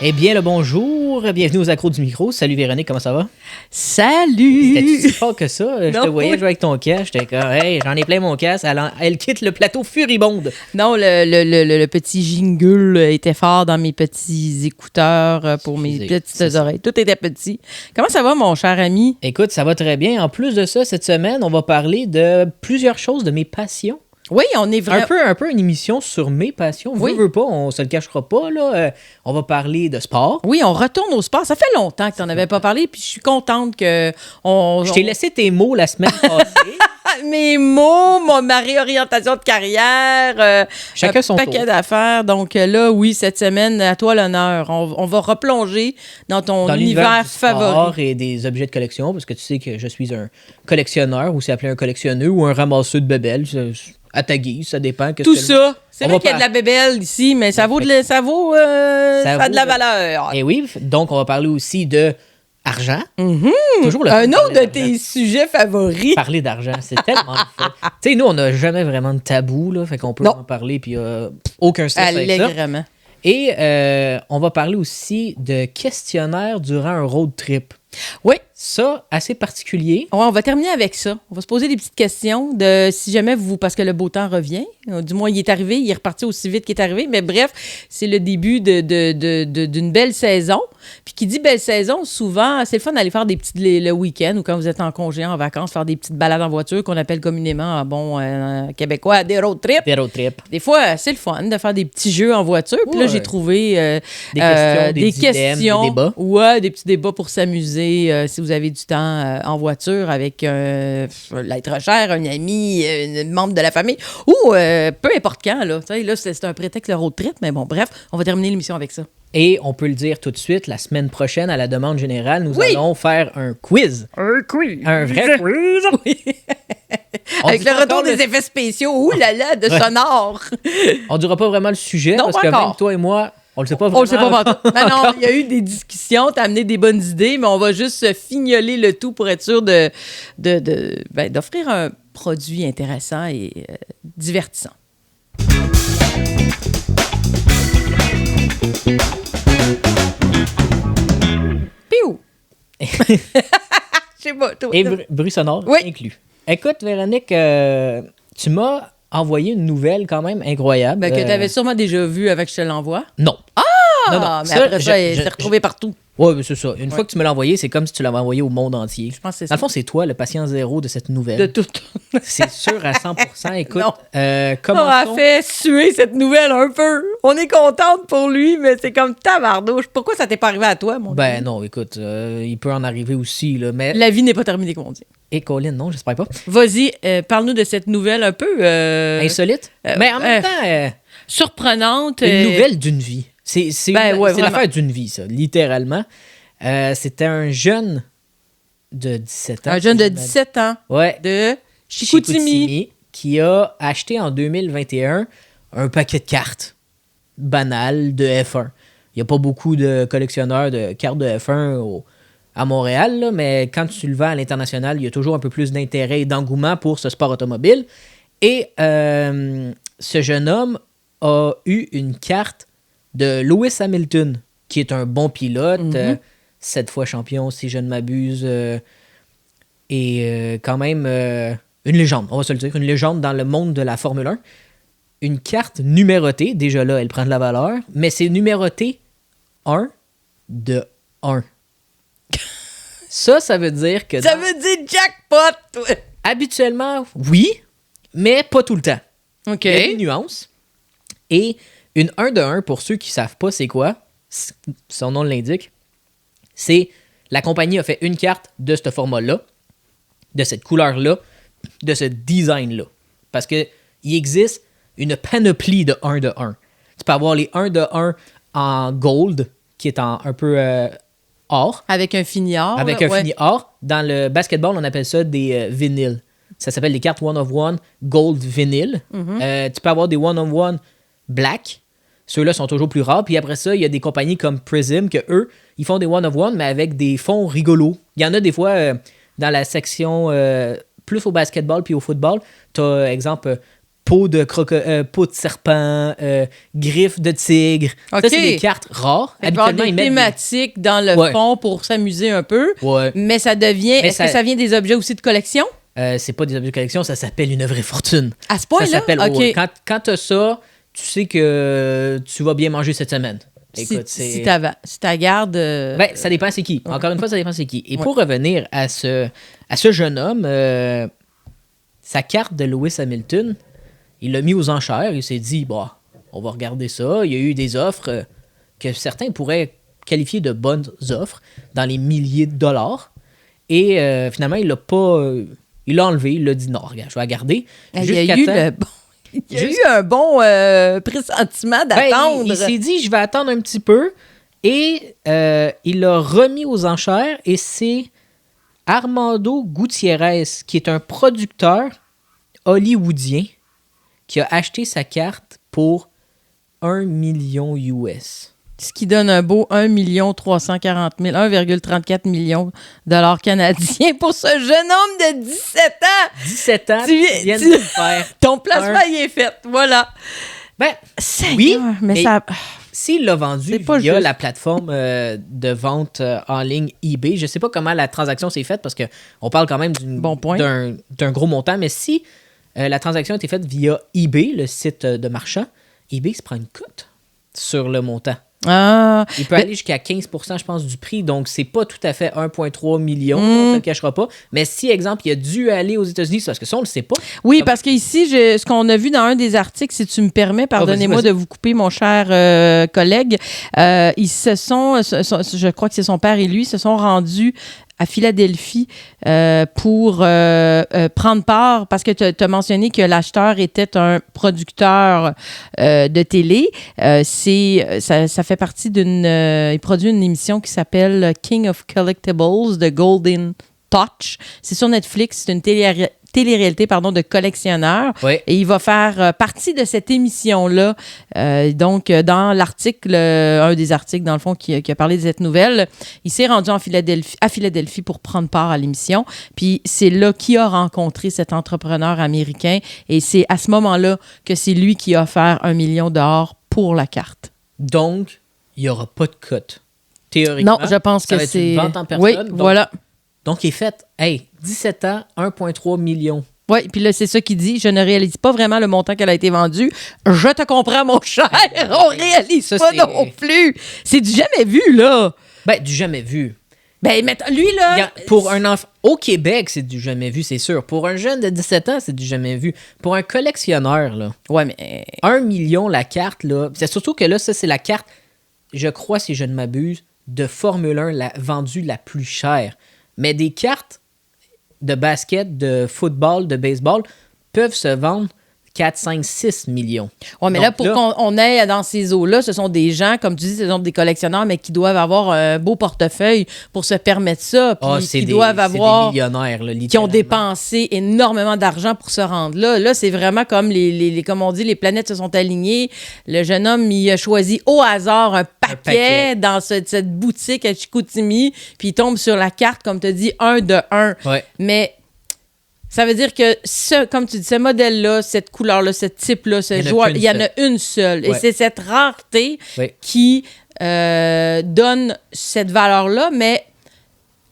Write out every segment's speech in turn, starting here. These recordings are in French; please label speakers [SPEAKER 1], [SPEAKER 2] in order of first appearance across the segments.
[SPEAKER 1] Eh bien, le bonjour, bienvenue aux accros du micro. Salut Véronique, comment ça va?
[SPEAKER 2] Salut!
[SPEAKER 1] C'était si fort que ça? Je te voyais jouer avec ton casque, j'étais comme, hey, j'en ai plein mon casque. Elle quitte le plateau furibonde.
[SPEAKER 2] Non, le petit jingle était fort dans mes petits écouteurs pour mes petites oreilles. Tout était petit. Comment ça va, mon cher ami?
[SPEAKER 1] Écoute, ça va très bien. En plus de ça, cette semaine, on va parler de plusieurs choses, de mes passions.
[SPEAKER 2] Oui, on est vraiment...
[SPEAKER 1] Un peu une émission sur mes passions.
[SPEAKER 2] Oui.
[SPEAKER 1] Veux pas, on se le cachera pas, là. On va parler de sport.
[SPEAKER 2] Oui, on retourne au sport. Ça fait longtemps que tu n'en avais pas parlé, puis je suis contente que...
[SPEAKER 1] Je t'ai laissé tes mots la semaine passée.
[SPEAKER 2] Mes mots, ma réorientation de carrière,
[SPEAKER 1] Chacun son
[SPEAKER 2] paquet
[SPEAKER 1] tour.
[SPEAKER 2] d'affaires. Donc là, oui, cette semaine, à toi l'honneur. On va replonger dans ton
[SPEAKER 1] Dans
[SPEAKER 2] univers
[SPEAKER 1] du
[SPEAKER 2] favori.
[SPEAKER 1] sport et des objets de collection, parce que tu sais que je suis un collectionneur, ou c'est appelé un collectionneur, ou un ramasseur de bébelles. À ta guise, ça dépend.
[SPEAKER 2] Tout ça. C'est
[SPEAKER 1] On
[SPEAKER 2] vrai
[SPEAKER 1] va
[SPEAKER 2] qu'il y a de la bébelle ici, mais ça a de la valeur.
[SPEAKER 1] Et oui, donc on va parler aussi de argent. Toujours le
[SPEAKER 2] Un
[SPEAKER 1] fun de
[SPEAKER 2] autre
[SPEAKER 1] parler
[SPEAKER 2] de
[SPEAKER 1] d'argent.
[SPEAKER 2] tes sujets favoris.
[SPEAKER 1] Parler d'argent, c'est tellement le fun. Tu sais, nous, on n'a jamais vraiment de tabou, là, fait qu'on peut
[SPEAKER 2] Non.
[SPEAKER 1] en parler, puis aucun stress avec ça.
[SPEAKER 2] Allègrement.
[SPEAKER 1] Et on va parler aussi de questionnaire durant un road trip.
[SPEAKER 2] Oui.
[SPEAKER 1] Ça, assez particulier.
[SPEAKER 2] Ouais, on va terminer avec ça. On va se poser des petites questions de si jamais parce que le beau temps revient, du moins il est arrivé, il est reparti aussi vite qu'il est arrivé, mais bref, c'est le début d'une belle saison. Puis qui dit belle saison, souvent, c'est le fun d'aller faire des petites le week-end ou quand vous êtes en congé, en vacances, faire des petites balades en voiture qu'on appelle communément en québécois des road trips.
[SPEAKER 1] Des road trips.
[SPEAKER 2] Des fois, c'est le fun de faire des petits jeux en voiture. Puis là,
[SPEAKER 1] Ouais.
[SPEAKER 2] j'ai trouvé
[SPEAKER 1] Des questions, des débats.
[SPEAKER 2] Ouais, des petits débats pour s'amuser si vous avez du temps en voiture avec l'être cher, un ami, un membre de la famille ou peu importe quand. Là, tu sais, là c'est un prétexte le road trip, mais bon, bref, on va terminer l'émission avec ça.
[SPEAKER 1] Et on peut le dire tout de suite, la semaine prochaine, à la demande générale, nous
[SPEAKER 2] Oui.
[SPEAKER 1] allons faire un quiz.
[SPEAKER 2] Un quiz.
[SPEAKER 1] Un vrai quiz.
[SPEAKER 2] Oui.
[SPEAKER 1] On
[SPEAKER 2] Avec
[SPEAKER 1] dit
[SPEAKER 2] le
[SPEAKER 1] pas
[SPEAKER 2] retour
[SPEAKER 1] encore
[SPEAKER 2] des effets spéciaux, ouh là là, de sonore.
[SPEAKER 1] On dira pas vraiment le sujet,
[SPEAKER 2] Non,
[SPEAKER 1] parce
[SPEAKER 2] pas
[SPEAKER 1] que
[SPEAKER 2] encore.
[SPEAKER 1] même toi et moi, on le sait pas vraiment.
[SPEAKER 2] On le sait pas vraiment. Non, il y a eu des discussions, t'as amené des bonnes idées, mais on va juste fignoler le tout pour être sûr d'offrir un produit intéressant et divertissant. Piou! Je sais pas, toi.
[SPEAKER 1] Et bruit sonore
[SPEAKER 2] Oui.
[SPEAKER 1] inclus. Écoute, Véronique, tu m'as envoyé une nouvelle quand même incroyable.
[SPEAKER 2] Ben, que t'avais sûrement déjà vu avec Je te l'envoie.
[SPEAKER 1] Non.
[SPEAKER 2] Ah!
[SPEAKER 1] Non, non.
[SPEAKER 2] Mais
[SPEAKER 1] Ça,
[SPEAKER 2] après ça, il s'est retrouvé partout.
[SPEAKER 1] Oui, mais c'est ça. Une fois que tu me l'as envoyé, c'est comme si tu l'avais envoyé au monde entier.
[SPEAKER 2] Je pense que c'est
[SPEAKER 1] Dans
[SPEAKER 2] ça.
[SPEAKER 1] le fond, c'est toi le patient zéro de cette nouvelle.
[SPEAKER 2] De tout.
[SPEAKER 1] C'est sûr à 100%. Écoute,
[SPEAKER 2] Non.
[SPEAKER 1] comment
[SPEAKER 2] On a fait suer cette nouvelle un peu. On est contente pour lui, mais c'est comme tabardouche. Pourquoi ça t'est pas arrivé à toi, mon
[SPEAKER 1] Ben
[SPEAKER 2] Dieu?
[SPEAKER 1] non, écoute, il peut en arriver aussi, là, mais...
[SPEAKER 2] La vie n'est pas terminée, comme on dit.
[SPEAKER 1] Et Colin, non, j'espère pas.
[SPEAKER 2] Vas-y, parle-nous de cette nouvelle un peu...
[SPEAKER 1] Insolite. Mais en même temps,
[SPEAKER 2] surprenante.
[SPEAKER 1] une nouvelle d'une vie. C'est
[SPEAKER 2] Ben, ouais,
[SPEAKER 1] c'est
[SPEAKER 2] vraiment.
[SPEAKER 1] l'affaire d'une vie, ça, littéralement. C'était un jeune de 17 ans.
[SPEAKER 2] Un jeune de
[SPEAKER 1] si je
[SPEAKER 2] 17 ans
[SPEAKER 1] Ouais.
[SPEAKER 2] de Chicoutimi.
[SPEAKER 1] Qui a acheté en 2021 un paquet de cartes banales de F1. Il n'y a pas beaucoup de collectionneurs de cartes de F1 à Montréal, là, mais quand tu le vends à l'international, il y a toujours un peu plus d'intérêt et d'engouement pour ce sport automobile. Et ce jeune homme a eu une carte de Lewis Hamilton, qui est un bon pilote, 7 fois champion, si je ne m'abuse, et quand même une légende, on va se le dire, une légende dans le monde de la Formule 1. Une carte numérotée, déjà là, elle prend de la valeur, mais c'est numéroté 1 de 1. Ça veut dire que...
[SPEAKER 2] Ça veut dire jackpot, toi.
[SPEAKER 1] Habituellement, oui, mais pas tout le temps.
[SPEAKER 2] OK.
[SPEAKER 1] Il y a des nuances. Et une 1 de 1, pour ceux qui ne savent pas c'est quoi, son nom l'indique, c'est la compagnie a fait une carte de ce format-là, de cette couleur-là, de ce design-là. Parce qu'il existe une panoplie de 1 de 1. Tu peux avoir les 1 de 1 en gold, qui est un peu or.
[SPEAKER 2] Avec un fini or.
[SPEAKER 1] Avec
[SPEAKER 2] là,
[SPEAKER 1] un
[SPEAKER 2] ouais.
[SPEAKER 1] fini or. Dans le basketball, on appelle ça des vinyles. Ça s'appelle des cartes one-of-one gold vinyl. Tu peux avoir des one-of-one black. Ceux-là sont toujours plus rares. Puis après ça, il y a des compagnies comme Prism que eux, ils font des one-of-one, mais avec des fonds rigolos. Il y en a des fois dans la section plus au basketball puis au football. Tu as, exemple, peau de serpent, griffes de tigre.
[SPEAKER 2] OK.
[SPEAKER 1] Ça, c'est des cartes rares.
[SPEAKER 2] Il va y avoir
[SPEAKER 1] Habituellement,
[SPEAKER 2] des
[SPEAKER 1] ils mettent
[SPEAKER 2] thématiques dans le
[SPEAKER 1] Ouais.
[SPEAKER 2] fond pour s'amuser un peu.
[SPEAKER 1] Ouais.
[SPEAKER 2] Mais ça devient... Est-ce que ça vient des objets aussi de collection?
[SPEAKER 1] C'est pas des objets de collection, ça s'appelle une vraie fortune.
[SPEAKER 2] À ce point-là?
[SPEAKER 1] Ça s'appelle.
[SPEAKER 2] OK.
[SPEAKER 1] Ouais. Quand t'as ça, tu sais que tu vas bien manger cette semaine. Écoute,
[SPEAKER 2] Si t'as garde...
[SPEAKER 1] Ben, ça dépend c'est qui.
[SPEAKER 2] Ouais.
[SPEAKER 1] Encore une fois, ça dépend c'est qui. Et
[SPEAKER 2] Ouais.
[SPEAKER 1] pour revenir à ce jeune homme, sa carte de Lewis Hamilton, il l'a mis aux enchères. Il s'est dit, bah, on va regarder ça. Il y a eu des offres que certains pourraient qualifier de bonnes offres dans les milliers de dollars. Et finalement, il l'a pas... il l'a enlevé. Il l'a dit, non, regarde, je vais la garder.
[SPEAKER 2] Il y a eu un bon pressentiment d'attendre.
[SPEAKER 1] Il s'est dit, je vais attendre un petit peu. Et il l'a remis aux enchères. Et c'est Armando Gutiérrez, qui est un producteur hollywoodien, qui a acheté sa carte pour 1 million US.
[SPEAKER 2] Ce qui donne un beau 1,34 million de dollars canadiens pour ce jeune homme de 17 ans.
[SPEAKER 1] 17 ans,
[SPEAKER 2] Tu
[SPEAKER 1] tu viens de le faire.
[SPEAKER 2] Ton placement y est fait, voilà.
[SPEAKER 1] Ben,
[SPEAKER 2] Seigneur,
[SPEAKER 1] oui,
[SPEAKER 2] mais ça...
[SPEAKER 1] s'il l'a vendu
[SPEAKER 2] C'est pas
[SPEAKER 1] via
[SPEAKER 2] juste.
[SPEAKER 1] la plateforme de vente en ligne eBay, je sais pas comment la transaction s'est faite parce qu'on parle quand même
[SPEAKER 2] Bon point.
[SPEAKER 1] d'un gros montant, mais si la transaction a été faite via eBay, le site de marchand, eBay se prend une cote sur le montant.
[SPEAKER 2] Ah,
[SPEAKER 1] Il peut aller jusqu'à 15%, je pense, du prix. Donc, c'est pas tout à fait 1,3 million. On ne se le cachera pas. Mais si, exemple, il a dû aller aux États-Unis, c'est parce que ça, on le sait pas.
[SPEAKER 2] oui, parce qu'ici, ce qu'on a vu dans un des articles, si tu me permets, pardonnez-moi
[SPEAKER 1] vas-y.
[SPEAKER 2] de vous couper, mon cher collègue, ils je crois que c'est son père et lui, se sont rendus à Philadelphie pour prendre part, parce que tu as mentionné que l'acheteur était un producteur de télé. Ça fait partie d'une... il produit une émission qui s'appelle King of Collectibles, The Golden Touch. C'est sur Netflix, c'est une télé-réalité de collectionneurs.
[SPEAKER 1] Oui.
[SPEAKER 2] Et il va faire partie de cette émission-là. Donc, dans l'article, un des articles, dans le fond, qui a parlé de cette nouvelle, il s'est rendu à Philadelphie pour prendre part à l'émission. Puis, c'est là qu'il a rencontré cet entrepreneur américain. Et c'est à ce moment-là que c'est lui qui a offert 1 million de dollars pour la carte.
[SPEAKER 1] Donc, il n'y aura pas de cote. Théoriquement,
[SPEAKER 2] Non, je pense
[SPEAKER 1] ça
[SPEAKER 2] que
[SPEAKER 1] va être
[SPEAKER 2] c'est...
[SPEAKER 1] une vente en personne.
[SPEAKER 2] Oui,
[SPEAKER 1] donc,
[SPEAKER 2] voilà.
[SPEAKER 1] Donc, il est fait, 17 ans, 1,3 million.
[SPEAKER 2] Oui, puis là, c'est ça qu'il dit. Je ne réalise pas vraiment le montant qu'elle a été vendue. Je te comprends, mon cher. On réalise
[SPEAKER 1] Ça,
[SPEAKER 2] pas
[SPEAKER 1] c'est-
[SPEAKER 2] non plus. C'est du jamais vu, là.
[SPEAKER 1] Ben, du jamais vu.
[SPEAKER 2] Ben, mais lui, là...
[SPEAKER 1] Pour un enfant... Au Québec, c'est du jamais vu, c'est sûr. Pour un jeune de 17 ans, c'est du jamais vu. Pour un collectionneur, là,
[SPEAKER 2] Ouais, mais...
[SPEAKER 1] 1 million la carte, là. C'est surtout que là, ça, c'est la carte, je crois, si je ne m'abuse, de Formule 1 vendue la plus chère. Mais des cartes de basket, de football, de baseball peuvent se vendre 4, 5, 6 millions.
[SPEAKER 2] Ouais, mais
[SPEAKER 1] Donc
[SPEAKER 2] là, pour qu'on aille dans ces eaux-là, ce sont des gens, comme tu dis, ce sont des collectionneurs, mais qui doivent avoir un beau portefeuille pour se permettre ça. Puis qui doivent avoir...
[SPEAKER 1] C'est des millionnaires, là,
[SPEAKER 2] qui ont
[SPEAKER 1] littéralement.
[SPEAKER 2] dépensé énormément d'argent pour se rendre là. Là, c'est vraiment comme comme on dit, les planètes se sont alignées. Le jeune homme, il a choisi au hasard un paquet dans cette boutique à Chicoutimi, puis il tombe sur la carte, comme tu as dit, 1 de 1.
[SPEAKER 1] Ouais.
[SPEAKER 2] Mais ça veut dire que, comme tu dis, ce modèle-là, cette couleur-là, ce type-là, ce joueur, il y en a une seule. Et
[SPEAKER 1] Ouais.
[SPEAKER 2] c'est cette rareté
[SPEAKER 1] Ouais.
[SPEAKER 2] qui donne cette valeur-là, mais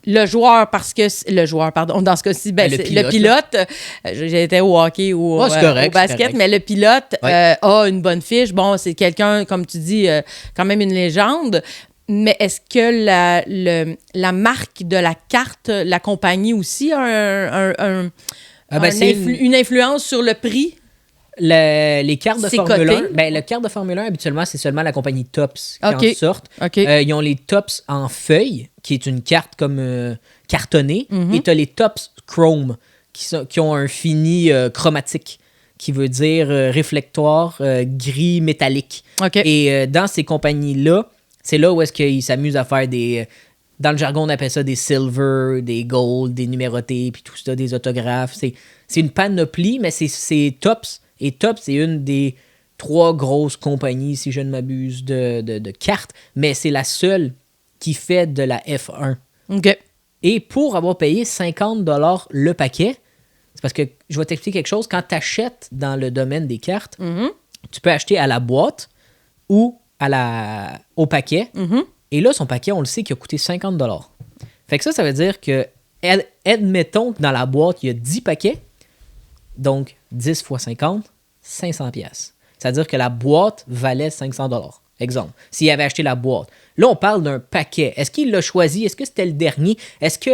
[SPEAKER 2] le joueur, pardon, dans ce cas-ci,
[SPEAKER 1] Ben,
[SPEAKER 2] le pilote, j'étais au hockey ou
[SPEAKER 1] Ouais, c'est correct,
[SPEAKER 2] au basket,
[SPEAKER 1] c'est correct.
[SPEAKER 2] mais le pilote
[SPEAKER 1] Ouais.
[SPEAKER 2] a une bonne fiche. Bon, c'est quelqu'un, comme tu dis, quand même une légende. Mais est-ce que la marque de la carte, la compagnie aussi, a une influence sur le prix?
[SPEAKER 1] Les cartes de
[SPEAKER 2] C'est
[SPEAKER 1] Formule
[SPEAKER 2] coté.
[SPEAKER 1] 1, ben, le carte de Formule 1, habituellement, c'est seulement la compagnie Topps qui
[SPEAKER 2] OK.
[SPEAKER 1] en sortent.
[SPEAKER 2] OK.
[SPEAKER 1] Ils ont les Topps en feuille, qui est une carte comme cartonnée, et tu as les Topps Chrome, qui ont un fini chromatique, qui veut dire réflectoire gris métallique.
[SPEAKER 2] OK.
[SPEAKER 1] Et dans ces compagnies-là, c'est là où est-ce qu'ils s'amusent à faire des... dans le jargon, on appelle ça des silver, des gold, des numérotés, puis tout ça, des autographes. C'est une panoplie, mais c'est Topps. Et Topps, c'est une des 3 grosses compagnies, si je ne m'abuse, de cartes. Mais c'est la seule qui fait de la F1.
[SPEAKER 2] OK.
[SPEAKER 1] Et pour avoir payé 50$ le paquet, C'est parce que je vais t'expliquer quelque chose. Quand tu achètes dans le domaine des cartes,
[SPEAKER 2] Mhm.
[SPEAKER 1] tu peux acheter à la boîte ou au paquet.
[SPEAKER 2] Mhm.
[SPEAKER 1] Et là, son paquet, on le sait, qu'il a coûté 50 $. Fait que ça veut dire que, admettons que dans la boîte, il y a 10 paquets. Donc, 10 fois 50, 500 pièces. C'est-à-dire que la boîte valait 500 $. Exemple, s'il avait acheté la boîte. Là, on parle d'un paquet. Est-ce qu'il l'a choisi? Est-ce que c'était le dernier? Est-ce que...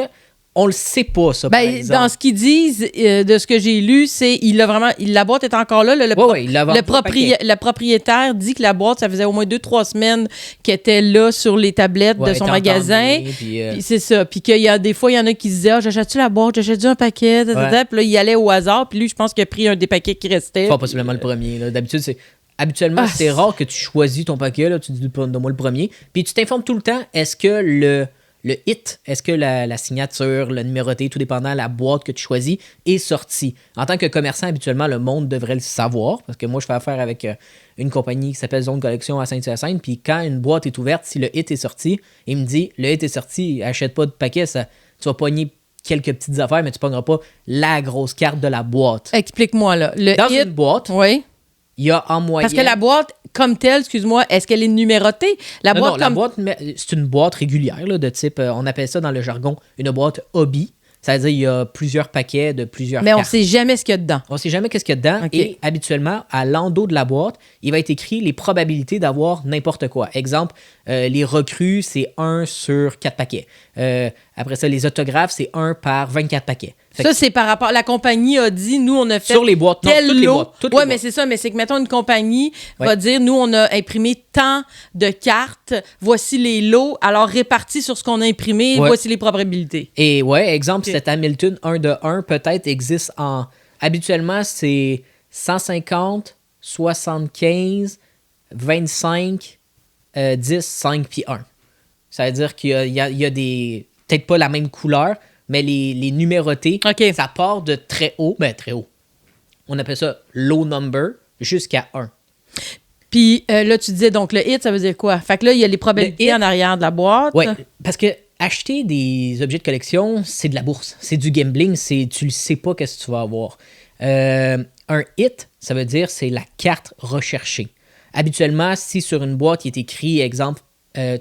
[SPEAKER 1] On le sait pas, ça, par exemple.
[SPEAKER 2] Dans ce qu'ils disent, de ce que j'ai lu, c'est la boîte est encore là. Le propriétaire dit que la boîte, ça faisait au moins 2-3 semaines qu'elle était là sur les tablettes de son magasin. Puis c'est ça. Puis qu'il y a des fois, il y en a qui se disaient, j'achète-tu la boîte, j'achète-tu un paquet? Puis là, il allait au hasard. Puis lui, je pense qu'il a pris un des paquets qui restait.
[SPEAKER 1] Pas possiblement le premier. Là. Habituellement, c'est rare que tu choisis ton paquet. Là, tu dis, donne-moi le premier. Puis tu t'informes tout le temps, est-ce que le hit, est-ce que la signature, le numéroté, tout dépendant, la boîte que tu choisis, est sortie. En tant que commerçant, habituellement, le monde devrait le savoir, parce que moi, je fais affaire avec une compagnie qui s'appelle Zone Collection à Saint-Hyacinthe, puis quand une boîte est ouverte, si le hit est sorti, il me dit, le hit est sorti, achète pas de paquet, tu vas pogner quelques petites affaires, mais tu pogneras pas la grosse carte de la boîte.
[SPEAKER 2] Explique-moi, là.
[SPEAKER 1] Dans une boîte, il y a en moyenne...
[SPEAKER 2] Parce que la boîte, comme telle, excuse-moi, est-ce qu'elle est numérotée?
[SPEAKER 1] La boîte, c'est une boîte régulière, là, de type, on appelle ça dans le jargon, une boîte hobby. C'est-à-dire qu'il y a plusieurs paquets de plusieurs
[SPEAKER 2] Mais
[SPEAKER 1] cartes.
[SPEAKER 2] on ne sait jamais ce qu'il y a dedans.
[SPEAKER 1] On ne sait jamais qu'est-ce qu'il y a dedans. Okay. Et habituellement, à l'endos de la boîte, il va être écrit les probabilités d'avoir n'importe quoi. Exemple, les recrues, c'est 1 sur 4 paquets. Après ça, les autographes, c'est 1 par 24 paquets.
[SPEAKER 2] Ça, c'est par rapport... La compagnie a dit, nous, on a fait...
[SPEAKER 1] Sur les boîtes, non, toutes les boîtes.
[SPEAKER 2] Oui, mais c'est ça. Mais c'est que, mettons, une compagnie va dire, nous, on a imprimé tant de cartes, voici les lots, alors répartis sur ce qu'on a imprimé, voici les probabilités.
[SPEAKER 1] Et exemple, cet Hamilton 1 de 1 peut-être existe en... Habituellement, c'est 150, 75, 25, 10, 5 puis 1. Ça veut dire qu'il y a des... Peut-être pas la même couleur, mais les numérotés, ça part de très haut. Très haut. On appelle ça low number jusqu'à 1.
[SPEAKER 2] Puis là, tu disais, donc le hit, ça veut dire quoi? Fait que là, il y a les probabilités en arrière de la boîte.
[SPEAKER 1] Oui, parce que acheter des objets de collection, c'est de la bourse. C'est du gambling. Tu ne sais pas qu'est-ce que tu vas avoir. Un hit, ça veut dire c'est la carte recherchée. Habituellement, si sur une boîte, il est écrit, exemple,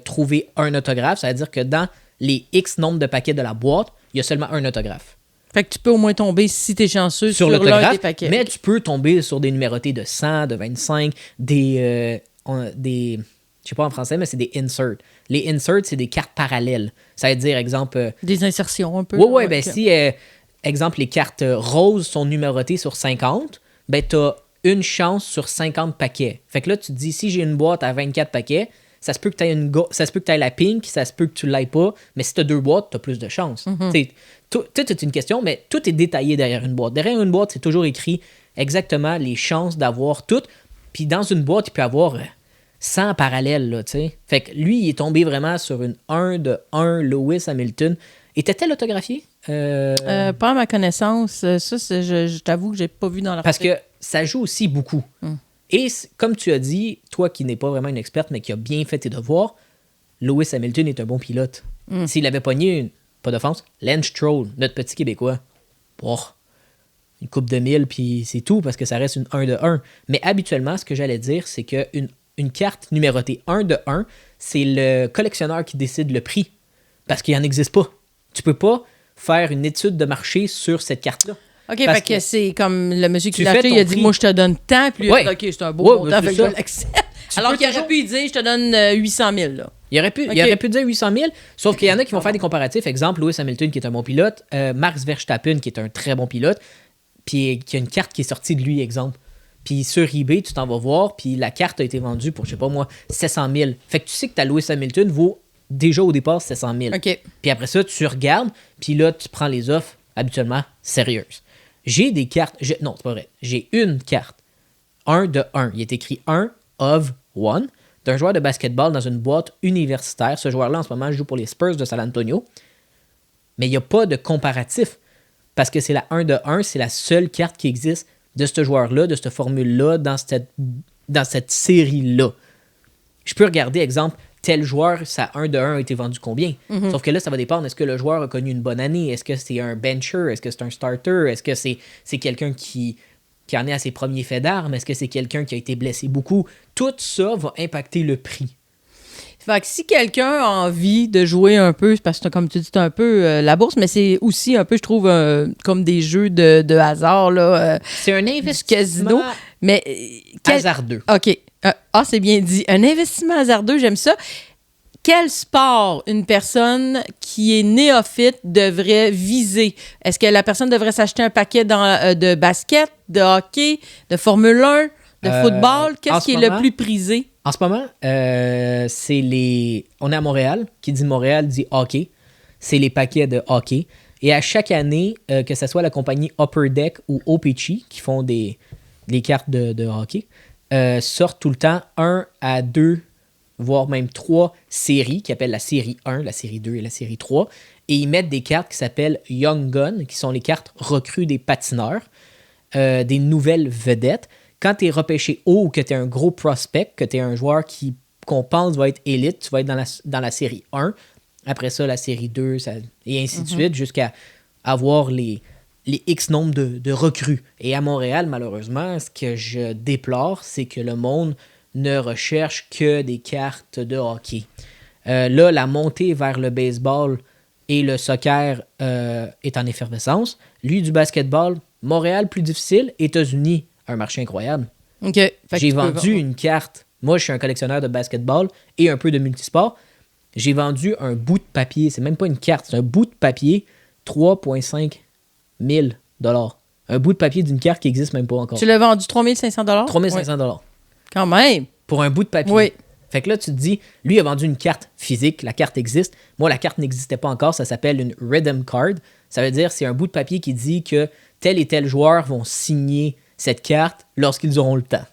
[SPEAKER 1] trouver un autographe, ça veut dire que dans les X nombre de paquets de la boîte, il y a seulement un autographe.
[SPEAKER 2] Fait que tu peux au moins tomber, si tu es chanceux, sur l'un des paquets.
[SPEAKER 1] Mais tu peux tomber sur des numérotés de 100, de 25, des je sais pas en français, mais c'est des inserts. Les inserts, c'est des cartes parallèles. Ça veut dire, exemple...
[SPEAKER 2] des insertions un peu.
[SPEAKER 1] Oui, si, exemple, les cartes roses sont numérotées sur 50, ben tu as une chance sur 50 paquets. Fait que là, tu te dis, si j'ai une boîte à 24 paquets, ça se peut que tu aies la pink, ça se peut que tu ne l'ailles pas, mais si tu as 2 boîtes, tu as plus de chance. Mm-hmm. Tout est une question, mais tout est détaillé derrière une boîte. Derrière une boîte, c'est toujours écrit exactement les chances d'avoir toutes. Puis dans une boîte, il peut y avoir 100 parallèles. Là, t'sais. Fait que lui, il est tombé vraiment sur une 1 de 1 Lewis Hamilton. Était-elle autographiée?
[SPEAKER 2] Pas à ma connaissance. Ça, je t'avoue que j'ai pas vu dans l'article.
[SPEAKER 1] Parce que ça joue aussi beaucoup. Et comme tu as dit, toi qui n'es pas vraiment une experte, mais qui a bien fait tes devoirs, Lewis Hamilton est un bon pilote. S'il avait pogné, pas d'offense, Lance Stroll, notre petit Québécois, une coupe de 1000, puis c'est tout, parce que ça reste une 1 de 1. Mais habituellement, ce que j'allais dire, c'est qu'une carte numérotée 1 de 1, c'est le collectionneur qui décide le prix. Parce qu'il n'en existe pas. Tu peux pas faire une étude de marché sur cette carte-là.
[SPEAKER 2] OK, fait que c'est comme le monsieur qui l'a acheté, il a dit, moi, je te donne tant, puis OK, c'est un beau montant, fait que je l'accepte. Alors qu'il aurait pu dire, je te donne 800 000, là. Il aurait
[SPEAKER 1] pu dire 800 000, sauf qu'il y en a qui vont faire des comparatifs. Exemple, Lewis Hamilton, qui est un bon pilote, Max Verstappen, qui est un très bon pilote, puis qui a une carte qui est sortie de lui, exemple. Puis sur eBay, tu t'en vas voir, puis la carte a été vendue pour, je sais pas moi, 700 000. Fait que tu sais que ta Lewis Hamilton vaut déjà au départ 700 000.
[SPEAKER 2] OK.
[SPEAKER 1] Puis après ça, tu regardes, puis là, tu prends les offres habituellement sérieuses. J'ai des cartes... Non, c'est pas vrai. J'ai une carte. 1 de 1. Il est écrit 1 of 1 d'un joueur de basketball dans une boîte universitaire. Ce joueur-là, en ce moment, joue pour les Spurs de San Antonio. Mais il n'y a pas de comparatif. Parce que c'est la 1 de 1. C'est la seule carte qui existe de ce joueur-là, de cette formule-là, dans cette série-là. Je peux regarder, exemple, tel joueur, ça 1 de 1 a été vendu combien. Sauf que là, ça va dépendre. Est-ce que le joueur a connu une bonne année? Est-ce que c'est un bencher? Est-ce que c'est un starter? Est-ce que c'est quelqu'un qui en est à ses premiers faits d'armes? Est-ce que c'est quelqu'un qui a été blessé beaucoup? Tout ça va impacter le prix.
[SPEAKER 2] Fait que si quelqu'un a envie de jouer un peu, parce que comme tu dis, c'est un peu la bourse, mais c'est aussi un peu, je trouve, comme des jeux de hasard, là.
[SPEAKER 1] C'est un investissement
[SPEAKER 2] casino, mais
[SPEAKER 1] hasardeux.
[SPEAKER 2] OK. C'est bien dit. Un investissement hasardeux, j'aime ça. Quel sport une personne qui est néophyte devrait viser? Est-ce que la personne devrait s'acheter un paquet de basket, de hockey, de Formule 1, de football? Qu'est-ce qui est le plus prisé?
[SPEAKER 1] En ce moment, c'est les... On est à Montréal. Qui dit Montréal dit hockey. C'est les paquets de hockey. Et à chaque année, que ce soit la compagnie Upper Deck ou OPC, qui font les cartes de hockey, sortent tout le temps 1 à 2, voire même 3 séries, qui appellent la série 1, la série 2 et la série 3. Et ils mettent des cartes qui s'appellent Young Gun, qui sont les cartes recrues des patineurs, des nouvelles vedettes. Quand tu es repêché haut ou que tu es un gros prospect, que tu es un joueur qu'on pense va être élite, tu vas être dans la série 1. Après ça, la série 2, et ainsi de suite, jusqu'à avoir les X nombre de recrues. Et à Montréal, malheureusement, ce que je déplore, c'est que le monde ne recherche que des cartes de hockey. Là, la montée vers le baseball et le soccer est en effervescence. Lui, du basketball, Montréal, plus difficile. États-Unis, un marché incroyable.
[SPEAKER 2] OK.
[SPEAKER 1] J'ai vendu une carte. Moi, je suis un collectionneur de basketball et un peu de multisport. J'ai vendu un bout de papier. C'est même pas une carte, c'est un bout de papier. 3,5 000 $. Un bout de papier d'une carte qui n'existe même pas encore.
[SPEAKER 2] Tu l'as vendu 3 500 $?
[SPEAKER 1] 3 500 $.
[SPEAKER 2] Quand même.
[SPEAKER 1] Pour un bout de papier.
[SPEAKER 2] Oui.
[SPEAKER 1] Fait que là, tu te dis, lui a vendu une carte physique, la carte existe. Moi, la carte n'existait pas encore, ça s'appelle une Rhythm Card. Ça veut dire c'est un bout de papier qui dit que tel et tel joueur vont signer cette carte lorsqu'ils auront le temps.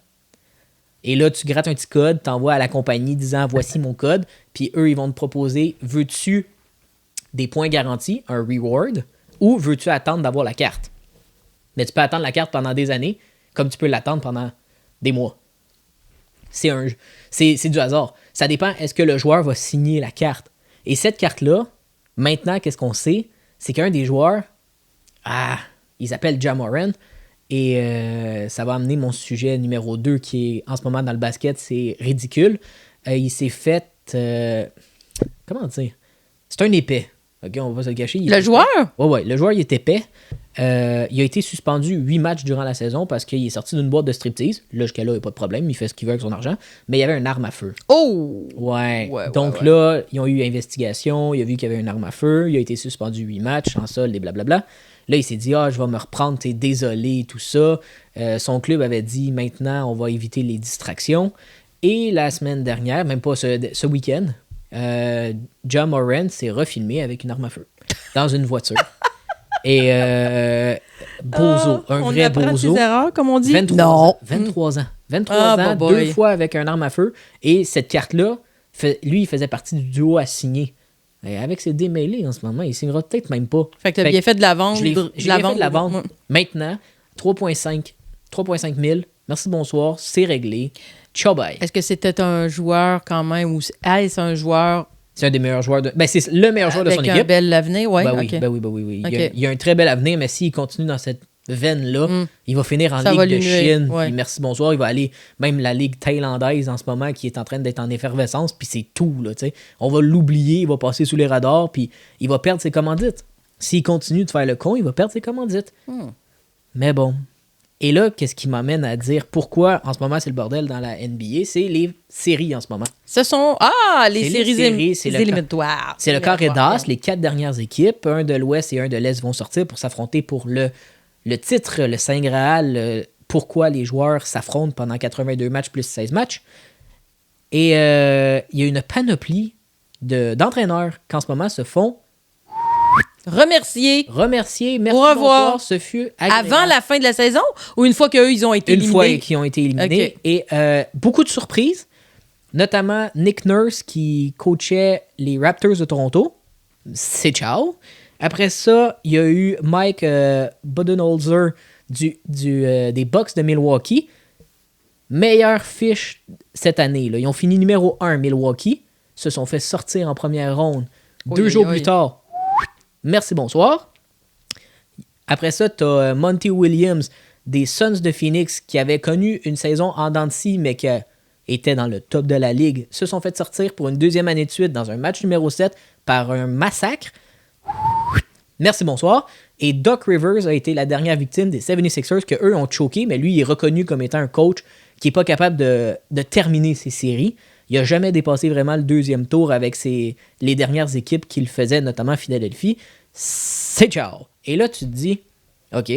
[SPEAKER 1] Et là, tu grattes un petit code, t'envoies à la compagnie disant voici mon code, puis eux, ils vont te proposer veux-tu des points garantis, un reward, ou veux-tu attendre d'avoir la carte? Mais tu peux attendre la carte pendant des années, comme tu peux l'attendre pendant des mois. C'est du hasard. Ça dépend, est-ce que le joueur va signer la carte? Et cette carte-là, maintenant, qu'est-ce qu'on sait? C'est qu'un des joueurs, il s'appelle Ja Morant, et ça va amener mon sujet numéro 2 qui est en ce moment dans le basket, c'est ridicule. Il s'est fait... comment dire? C'est un épais. OK, on va pas se le cacher.
[SPEAKER 2] Le joueur?
[SPEAKER 1] Ouais, le joueur, il est épais. Il a été suspendu 8 matchs durant la saison parce qu'il est sorti d'une boîte de striptease. Là, jusqu'à là, il n'y a pas de problème. Il fait ce qu'il veut avec son argent. Mais il y avait une arme à feu.
[SPEAKER 2] Oh!
[SPEAKER 1] Ouais. Donc là, ils ont eu investigation. Il a vu qu'il y avait une arme à feu. Il a été suspendu 8 matchs en solde et blablabla. Là, il s'est dit, je vais me reprendre, t'es désolé et tout ça. Son club avait dit, maintenant, on va éviter les distractions. Et la semaine dernière, même pas ce week-end, Ja Morant s'est refilmé avec une arme à feu dans une voiture. Et bozo, un vrai bozo.
[SPEAKER 2] On apprend ses erreurs, comme on dit?
[SPEAKER 1] 23 ans. 23 ans,
[SPEAKER 2] boy.
[SPEAKER 1] 2 fois avec un arme à feu. Et cette carte-là, lui, il faisait partie du duo à signer. Et avec ses démêlés en ce moment, il signera peut-être même pas.
[SPEAKER 2] Fait que t'as bien fait de la vente.
[SPEAKER 1] J'ai bien fait de la vente. Ouais. Maintenant, 3,5 000. Merci, bonsoir. C'est réglé. Ciao, bye.
[SPEAKER 2] Est-ce que c'était un joueur quand même ou est-ce un joueur...
[SPEAKER 1] C'est un des meilleurs joueurs c'est le meilleur joueur de son équipe.
[SPEAKER 2] Avec un bel avenir, oui.
[SPEAKER 1] Ben oui. Okay. Il a un très bel avenir, mais s'il continue dans cette veine-là, il va finir en Ligue de Chine. Ouais. Puis merci, bonsoir. Il va aller même la Ligue thaïlandaise en ce moment qui est en train d'être en effervescence, puis c'est tout. Là, t'sais. On va l'oublier, il va passer sous les radars, puis il va perdre ses commandites. S'il continue de faire le con, il va perdre ses commandites. Mais bon. Et là, qu'est-ce qui m'amène à dire pourquoi en ce moment c'est le bordel dans la NBA? C'est les séries en ce moment.
[SPEAKER 2] Ce sont les séries éliminatoires.
[SPEAKER 1] C'est le carré d'as. Les 4 dernières équipes, un de l'Ouest et un de l'Est, vont sortir pour s'affronter pour le titre, le Saint Graal, pourquoi les joueurs s'affrontent pendant 82 matchs plus 16 matchs. Et il y a une panoplie d'entraîneurs qui en ce moment se font
[SPEAKER 2] remercier,
[SPEAKER 1] merci,
[SPEAKER 2] au revoir.
[SPEAKER 1] Bonsoir, ce fut agréable.
[SPEAKER 2] Avant la fin de la saison ou une fois qu'eux, ils ont été éliminés?
[SPEAKER 1] Une fois qu'ils ont été éliminés. Okay. Et beaucoup de surprises, notamment Nick Nurse qui coachait les Raptors de Toronto. C'est ciao. Après ça, il y a eu Mike Budenholzer des Bucks de Milwaukee. Meilleure fiche cette année. Là. Ils ont fini numéro 1 Milwaukee. se sont fait sortir en première ronde.
[SPEAKER 2] Oui,
[SPEAKER 1] 2
[SPEAKER 2] oui,
[SPEAKER 1] jours
[SPEAKER 2] oui.
[SPEAKER 1] plus tard, merci, bonsoir. Après ça, tu as Monty Williams des Suns de Phoenix qui avait connu une saison en dents de scie, mais qui était dans le top de la ligue, se sont fait sortir pour une deuxième année de suite dans un match numéro 7 par un massacre. Merci, bonsoir. Et Doc Rivers a été la dernière victime des 76ers que eux ont choqué, mais lui, il est reconnu comme étant un coach qui n'est pas capable de terminer ses séries. Il n'a jamais dépassé vraiment le deuxième tour avec les dernières équipes qu'il faisait, notamment Philadelphie. C'est ciao. Et là, tu te dis, OK,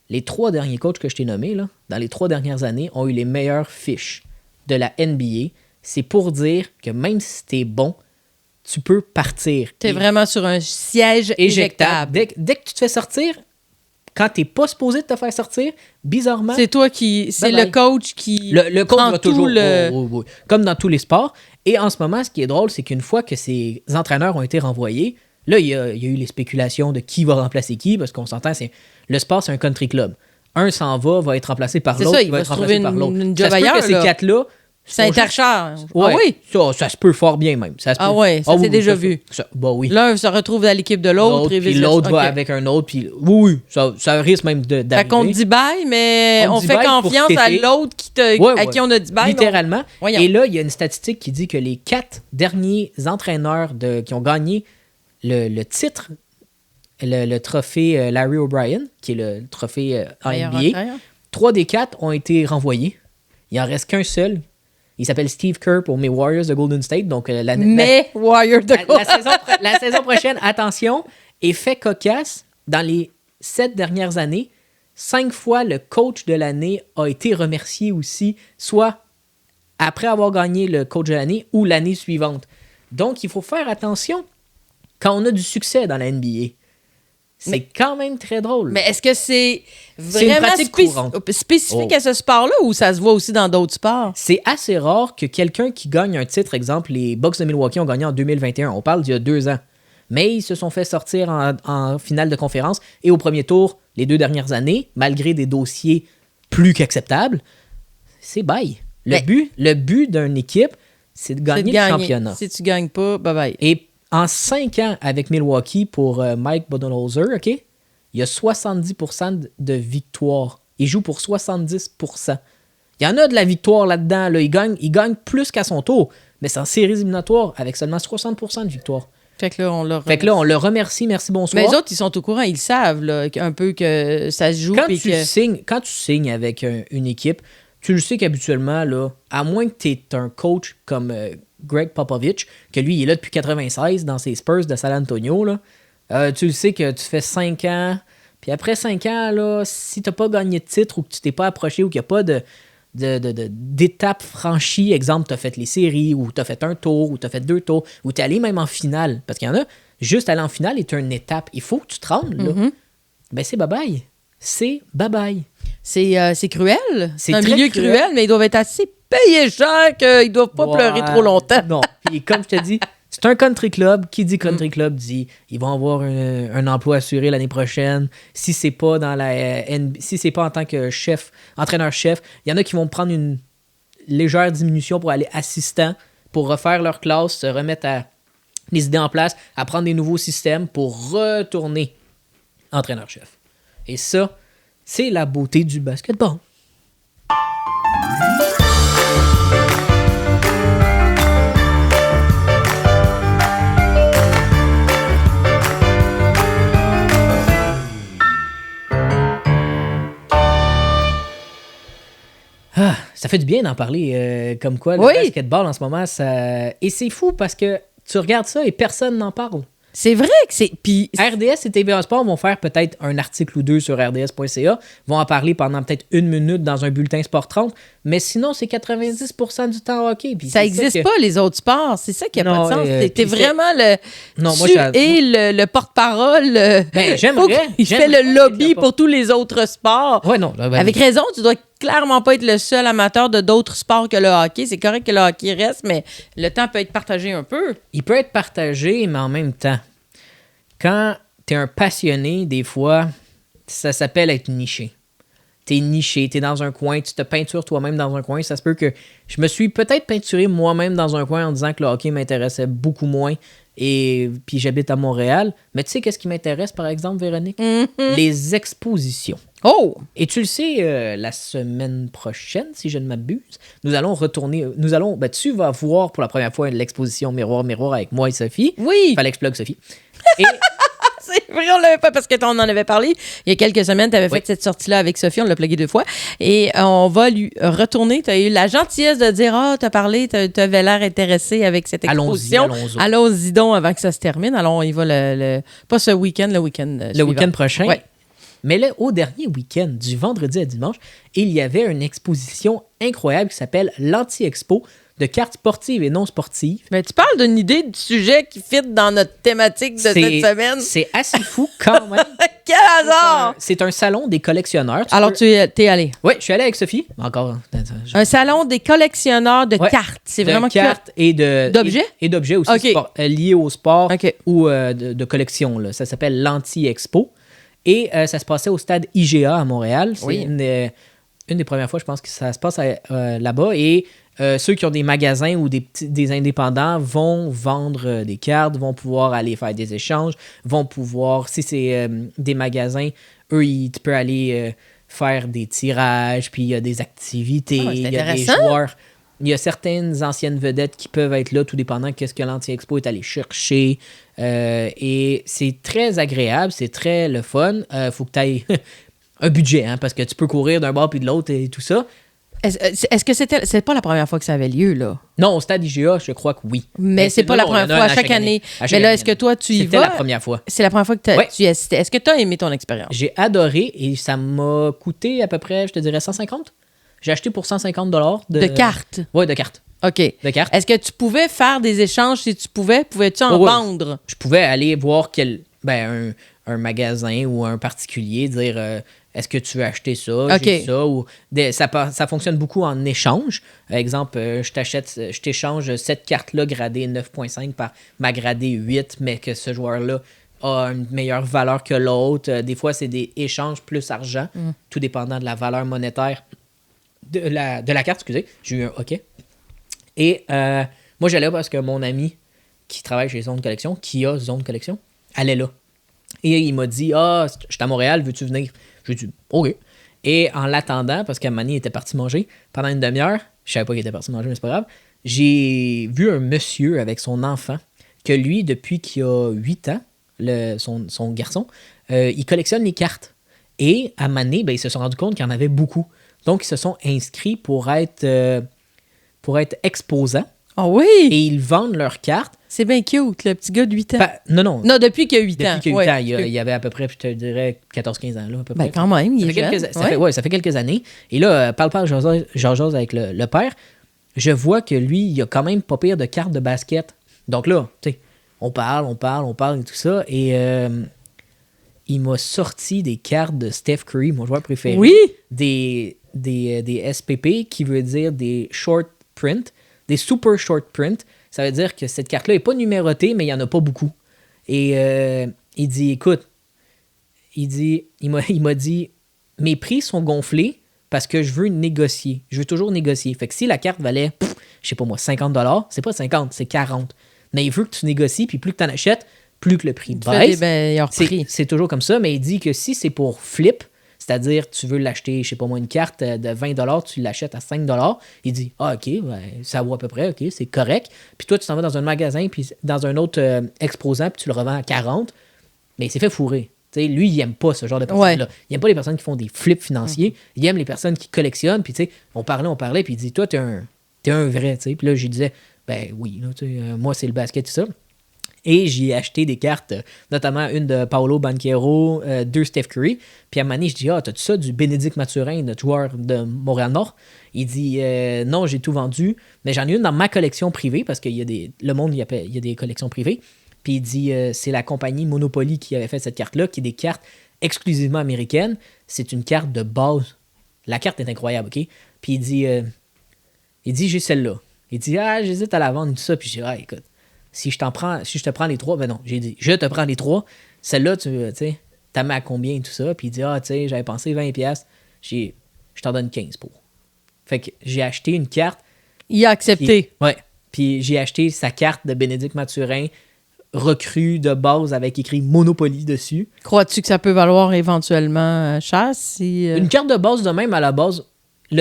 [SPEAKER 1] les 3 derniers coachs que je t'ai nommés, là, dans les 3 dernières années, ont eu les meilleures fiches de la NBA. C'est pour dire que même si t'es bon, tu peux partir.
[SPEAKER 2] T'es vraiment sur un siège éjectable.
[SPEAKER 1] Dès que tu te fais sortir, quand t'es pas supposé de te faire sortir, bizarrement...
[SPEAKER 2] C'est toi qui... C'est
[SPEAKER 1] Bye-bye.
[SPEAKER 2] le coach qui
[SPEAKER 1] Le coach
[SPEAKER 2] prend
[SPEAKER 1] va
[SPEAKER 2] tout
[SPEAKER 1] toujours...
[SPEAKER 2] le...
[SPEAKER 1] Oh, comme dans tous les sports. Et en ce moment, ce qui est drôle, c'est qu'une fois que ces entraîneurs ont été renvoyés, là, il y a eu les spéculations de qui va remplacer qui, parce qu'on s'entend, le sport, c'est un country club. Un s'en va être remplacé par
[SPEAKER 2] C'est
[SPEAKER 1] l'autre,
[SPEAKER 2] ça,
[SPEAKER 1] qui
[SPEAKER 2] il
[SPEAKER 1] va
[SPEAKER 2] va
[SPEAKER 1] être
[SPEAKER 2] se trouver
[SPEAKER 1] remplacé par l'autre.
[SPEAKER 2] une
[SPEAKER 1] Ça
[SPEAKER 2] job
[SPEAKER 1] se peut
[SPEAKER 2] ailleurs,
[SPEAKER 1] que ces
[SPEAKER 2] là.
[SPEAKER 1] 4-là...
[SPEAKER 2] C'est
[SPEAKER 1] sont juste-
[SPEAKER 2] intercharge.
[SPEAKER 1] Ouais,
[SPEAKER 2] Ah oui?
[SPEAKER 1] ça se peut fort bien même. Ça se
[SPEAKER 2] Ah
[SPEAKER 1] peut.
[SPEAKER 2] ouais, ça c'est déjà vu.
[SPEAKER 1] Bah oui.
[SPEAKER 2] L'un se retrouve dans l'équipe de l'autre. et
[SPEAKER 1] Puis
[SPEAKER 2] vice-versa.
[SPEAKER 1] l'autre va
[SPEAKER 2] OK.
[SPEAKER 1] avec un autre. Puis oui, ça risque même d'arriver.
[SPEAKER 2] Fait qu'on te dit bye, mais
[SPEAKER 1] On
[SPEAKER 2] on
[SPEAKER 1] dit
[SPEAKER 2] fait
[SPEAKER 1] bye pour
[SPEAKER 2] confiance à
[SPEAKER 1] t'aider.
[SPEAKER 2] l'autre
[SPEAKER 1] Ouais,
[SPEAKER 2] à qui on a dit bye.
[SPEAKER 1] Littéralement.
[SPEAKER 2] Voyons.
[SPEAKER 1] Et là, il y a une statistique qui dit que les 4 derniers entraîneurs qui ont gagné le titre, le trophée Larry O'Brien, qui est le trophée en
[SPEAKER 2] Meilleur
[SPEAKER 1] NBA,
[SPEAKER 2] entraîneur.
[SPEAKER 1] 3 des 4 ont été renvoyés. Il en reste qu'un seul. Il s'appelle Steve Kerr pour mes Warriors de Golden State. Donc,
[SPEAKER 2] Mais Warrior de
[SPEAKER 1] la saison prochaine, attention, et fait cocasse, dans les 7 dernières années, 5 fois le coach de l'année a été remercié aussi, soit après avoir gagné le coach de l'année ou l'année suivante. Donc, il faut faire attention quand on a du succès dans la NBA. C'est quand même très drôle.
[SPEAKER 2] Mais est-ce que c'est
[SPEAKER 1] C'est une
[SPEAKER 2] vraiment
[SPEAKER 1] pratique courante.
[SPEAKER 2] spécifique
[SPEAKER 1] Oh.
[SPEAKER 2] à ce sport-là ou ça se voit aussi dans d'autres sports?
[SPEAKER 1] C'est assez rare que quelqu'un qui gagne un titre, exemple, les Bucks de Milwaukee ont gagné en 2021. On parle d'il y a 2 ans. Mais ils se sont fait sortir en finale de conférence et au premier tour, les 2 dernières années, malgré des dossiers plus qu'acceptables, c'est bye. Le but d'une équipe, c'est de gagner le championnat.
[SPEAKER 2] Si tu gagnes pas, bye-bye.
[SPEAKER 1] Et en 5 ans avec Milwaukee pour Mike Budenholzer, OK, il y a 70% de victoires. Il joue pour 70%. Il y en a de la victoire là-dedans. Là. Il gagne plus qu'à son tour, mais c'est en séries éliminatoires avec seulement 60% de victoire.
[SPEAKER 2] Fait que là, on leur
[SPEAKER 1] Fait que là, on le remercie, merci, bonsoir.
[SPEAKER 2] Mais les autres, ils sont au courant, ils savent là, un peu que ça se joue.
[SPEAKER 1] Quand
[SPEAKER 2] puis
[SPEAKER 1] tu signes avec une équipe, tu le sais qu'habituellement, là, à moins que tu aies un coach comme Greg Popovich, que lui, il est là depuis 96 dans ses Spurs de San Antonio, là, tu le sais que tu fais 5 ans, puis après 5 ans, là, si tu n'as pas gagné de titre ou que tu t'es pas approché ou qu'il n'y a pas d'étape franchie, exemple, tu as fait les séries ou tu as fait un tour ou tu as fait 2 tours ou tu es allé même en finale, parce qu'il y en a, juste aller en finale est une étape. Il faut que tu te rendes, là. Ben c'est bye-bye. C'est bye-bye.
[SPEAKER 2] c'est cruel. C'est un
[SPEAKER 1] très
[SPEAKER 2] milieu cruel, mais ils doivent être assez payés cher qu'ils doivent pas pleurer trop longtemps.
[SPEAKER 1] Non. Puis comme je te dis, c'est un country club. Qui dit country club dit ils vont avoir un emploi assuré l'année prochaine. Si c'est pas dans si c'est pas en tant que chef, entraîneur-chef, il y en a qui vont prendre une légère diminution pour aller assistant, pour refaire leur classe, se remettre à les idées en place, apprendre des nouveaux systèmes pour retourner entraîneur-chef. Et ça, c'est la beauté du basketball. Ça fait du bien d'en parler, comme quoi le basketball en ce moment, ça... Et c'est fou parce que tu regardes ça et personne n'en parle.
[SPEAKER 2] C'est vrai que c'est... Puis...
[SPEAKER 1] RDS et TVA Sport vont faire peut-être un article ou 2 sur rds.ca, vont en parler pendant peut-être 1 minute dans un bulletin Sport 30, mais sinon, c'est 90% du temps hockey. Puis
[SPEAKER 2] ça n'existe pas, les autres sports. C'est ça qui n'a pas de sens. T'es vraiment le...
[SPEAKER 1] Non, moi,
[SPEAKER 2] le porte-parole.
[SPEAKER 1] Ben, j'aimerais.
[SPEAKER 2] Il fait le lobby pour tous les autres sports.
[SPEAKER 1] Ouais, non.
[SPEAKER 2] Avec raison, tu dois clairement pas être le seul amateur de d'autres sports que le hockey. C'est correct que le hockey reste, mais le temps peut être partagé un peu.
[SPEAKER 1] Il peut être partagé, mais en même temps, quand tu es un passionné, des fois, ça s'appelle être niché. t'es niché, t'es dans un coin, tu te peintures toi-même dans un coin. Ça se peut que je me suis peut-être peinturé moi-même dans un coin en disant que le hockey m'intéressait beaucoup moins. Et puis j'habite à Montréal. Mais tu sais qu'est-ce qui m'intéresse, par exemple, Véronique? Les expositions.
[SPEAKER 2] Oh!
[SPEAKER 1] Et tu le sais, la semaine prochaine, si je ne m'abuse, nous allons retourner. Tu vas voir pour la première fois l'exposition Miroir, Miroir avec moi et Sophie.
[SPEAKER 2] Oui!
[SPEAKER 1] Fallait que je plug Sophie. Et
[SPEAKER 2] C'est vrai, on l'avait pas parce que on en avait parlé il y a quelques semaines. Tu avais
[SPEAKER 1] Oui.
[SPEAKER 2] fait cette sortie-là avec Sophie, on l'a plugué 2 fois. Et on va lui retourner. Tu as eu la gentillesse de dire tu as parlé, tu avais l'air intéressé avec cette exposition. Allons-y donc avant que ça se termine. Alors, on y va pas ce week-end, le week-end
[SPEAKER 1] le
[SPEAKER 2] suivant.
[SPEAKER 1] week-end prochain.
[SPEAKER 2] Ouais.
[SPEAKER 1] Mais là, au dernier week-end, du vendredi à dimanche, il y avait une exposition incroyable qui s'appelle l'Anti-Expo de cartes sportives et non sportives.
[SPEAKER 2] Mais tu parles d'une idée du sujet qui fit dans notre thématique de cette semaine.
[SPEAKER 1] C'est assez fou quand même.
[SPEAKER 2] Quel hasard!
[SPEAKER 1] C'est un salon des collectionneurs.
[SPEAKER 2] Alors, tu es allé.
[SPEAKER 1] Oui, je suis allé avec Sophie. Encore.
[SPEAKER 2] Un salon des collectionneurs de
[SPEAKER 1] Ouais,
[SPEAKER 2] cartes. C'est
[SPEAKER 1] de
[SPEAKER 2] vraiment
[SPEAKER 1] cartes et
[SPEAKER 2] d'objets?
[SPEAKER 1] Et d'objets aussi
[SPEAKER 2] Ok.
[SPEAKER 1] liés au sport
[SPEAKER 2] Ok.
[SPEAKER 1] ou de collection. Là. Ça s'appelle l'Anti-Expo. Et ça se passait au stade IGA à Montréal. C'est
[SPEAKER 2] Oui.
[SPEAKER 1] une des premières fois, je pense, que ça se passe là-bas. Et ceux qui ont des magasins ou des indépendants vont vendre des cartes, vont pouvoir aller faire des échanges, vont pouvoir, si c'est des magasins, eux, tu peux aller faire des tirages, puis il y a des activités,
[SPEAKER 2] Ah, c'est
[SPEAKER 1] il y a des
[SPEAKER 2] intéressant.
[SPEAKER 1] joueurs. Il y a certaines anciennes vedettes qui peuvent être là, tout dépendant de qu'est-ce que l'Anti-Expo est allé chercher. Et c'est très agréable, c'est très le fun. Faut que tu ailles un budget, hein, parce que tu peux courir d'un bord puis de l'autre et tout ça.
[SPEAKER 2] Est-ce que c'est pas la première fois que ça avait lieu, là?
[SPEAKER 1] Non, au stade IGA, je crois que oui.
[SPEAKER 2] Mais c'est pas la première fois, à chaque année. Mais là, est-ce que toi, tu y vas?
[SPEAKER 1] C'était la première fois.
[SPEAKER 2] C'est la première fois que
[SPEAKER 1] Ouais.
[SPEAKER 2] tu y assistais. Est-ce que tu as aimé ton expérience?
[SPEAKER 1] J'ai adoré et ça m'a coûté à peu près, je te dirais, 150. J'ai acheté pour 150
[SPEAKER 2] De cartes?
[SPEAKER 1] Oui, de cartes.
[SPEAKER 2] OK.
[SPEAKER 1] De cartes.
[SPEAKER 2] Est-ce que tu pouvais faire des échanges si tu pouvais? Pouvais-tu en
[SPEAKER 1] Oui.
[SPEAKER 2] vendre?
[SPEAKER 1] Je pouvais aller voir un magasin ou un particulier, dire est-ce que tu veux acheter ça,
[SPEAKER 2] OK.
[SPEAKER 1] j'ai ça, ou ça fonctionne beaucoup en échange. Exemple, je t'échange cette carte-là gradée 9.5 par ma gradée 8, mais que ce joueur-là a une meilleure valeur que l'autre. Des fois, c'est des échanges plus argent, tout dépendant de la valeur monétaire de la carte, excusez. J'ai eu un OK. Et moi, j'allais parce que mon ami qui travaille chez Zone Collection, qui a Zone Collection, allait là. Et il m'a dit je suis à Montréal, veux-tu venir? J'ai dit OK. Et en l'attendant, parce qu'Amani était parti manger pendant une demi-heure, je savais pas qu'il était parti manger, mais c'est pas grave, j'ai vu un monsieur avec son enfant, que lui, depuis qu'il a 8 ans, son garçon, il collectionne les cartes. Et à Mané, ils se sont rendus compte qu'il y en avait beaucoup. Donc, ils se sont inscrits pour être exposants.
[SPEAKER 2] Ah oui!
[SPEAKER 1] Et ils vendent leurs cartes.
[SPEAKER 2] C'est bien cute, le petit gars de 8 ans.
[SPEAKER 1] Non.
[SPEAKER 2] Non, depuis qu'il a 8 ans.
[SPEAKER 1] Depuis qu'il a 8
[SPEAKER 2] Ouais.
[SPEAKER 1] ans, il y avait à peu près, je te dirais, 14-15 ans. Là, à peu près.
[SPEAKER 2] Quand même, il est jeune.
[SPEAKER 1] Ça fait quelques années. Et là, parle j'ose avec le père. Je vois que lui, il a quand même pas pire de cartes de basket. Donc là, tu sais, on parle et tout ça. Et il m'a sorti des cartes de Steph Curry, mon joueur préféré.
[SPEAKER 2] Oui!
[SPEAKER 1] Des SPP, qui veut dire des short print, des super short print. Ça veut dire que cette carte-là n'est pas numérotée, mais il n'y en a pas beaucoup. Et il dit, écoute, il m'a dit, mes prix sont gonflés parce que je veux négocier. Je veux toujours négocier. Fait que si la carte valait, je sais pas moi, 50$, c'est pas 50, c'est 40. Mais il veut que tu négocies, puis plus que tu en achètes, plus que le prix baisse. C'est toujours comme ça, mais il dit que si c'est pour flip, c'est-à-dire tu veux l'acheter, je sais pas moi, une carte de 20$, tu l'achètes à 5$, il dit OK, ça vaut à peu près, OK, c'est correct. Puis toi, tu t'en vas dans un magasin, puis dans un autre exposant, puis tu le revends à 40$, mais il s'est fait fourrer. T'sais, lui, il aime pas ce genre de personnes-là. Il aime pas les personnes qui font des flips financiers. Il aime les personnes qui collectionnent. Puis, tu sais, on parlait, puis il dit, toi, t'es un vrai, tu sais. Puis là, je disais, ben oui, là, moi, c'est le basket, tout ça. Et j'ai acheté des cartes, notamment une de Paolo Banchero, 2 Steph Curry. Puis à un moment donné, je dis, t'as-tu ça du Bénédicte Mathurin, notre joueur de Montréal-Nord? Il dit, non, j'ai tout vendu, mais j'en ai une dans ma collection privée, parce qu'il y a le monde, il y a des collections privées. Puis il dit, c'est la compagnie Monopoly qui avait fait cette carte-là, qui est des cartes exclusivement américaines. C'est une carte de base. La carte est incroyable, OK? Puis il dit, j'ai celle-là. Il dit, j'hésite à la vendre, tout ça. Puis je dis, écoute, si je te prends les 3, ben non, j'ai dit, je te prends les 3. Celle-là, tu sais, t'as mis à combien, tout ça? Puis il dit, tu sais, j'avais pensé 20$. Je t'en donne 15 pour. Fait que j'ai acheté une carte.
[SPEAKER 2] Il a accepté.
[SPEAKER 1] Ouais. Puis j'ai acheté sa carte de Bénédicte Mathurin, recrue de base avec écrit Monopoly dessus.
[SPEAKER 2] Crois-tu que ça peut valoir éventuellement cher si...
[SPEAKER 1] Une carte de base de même à la base,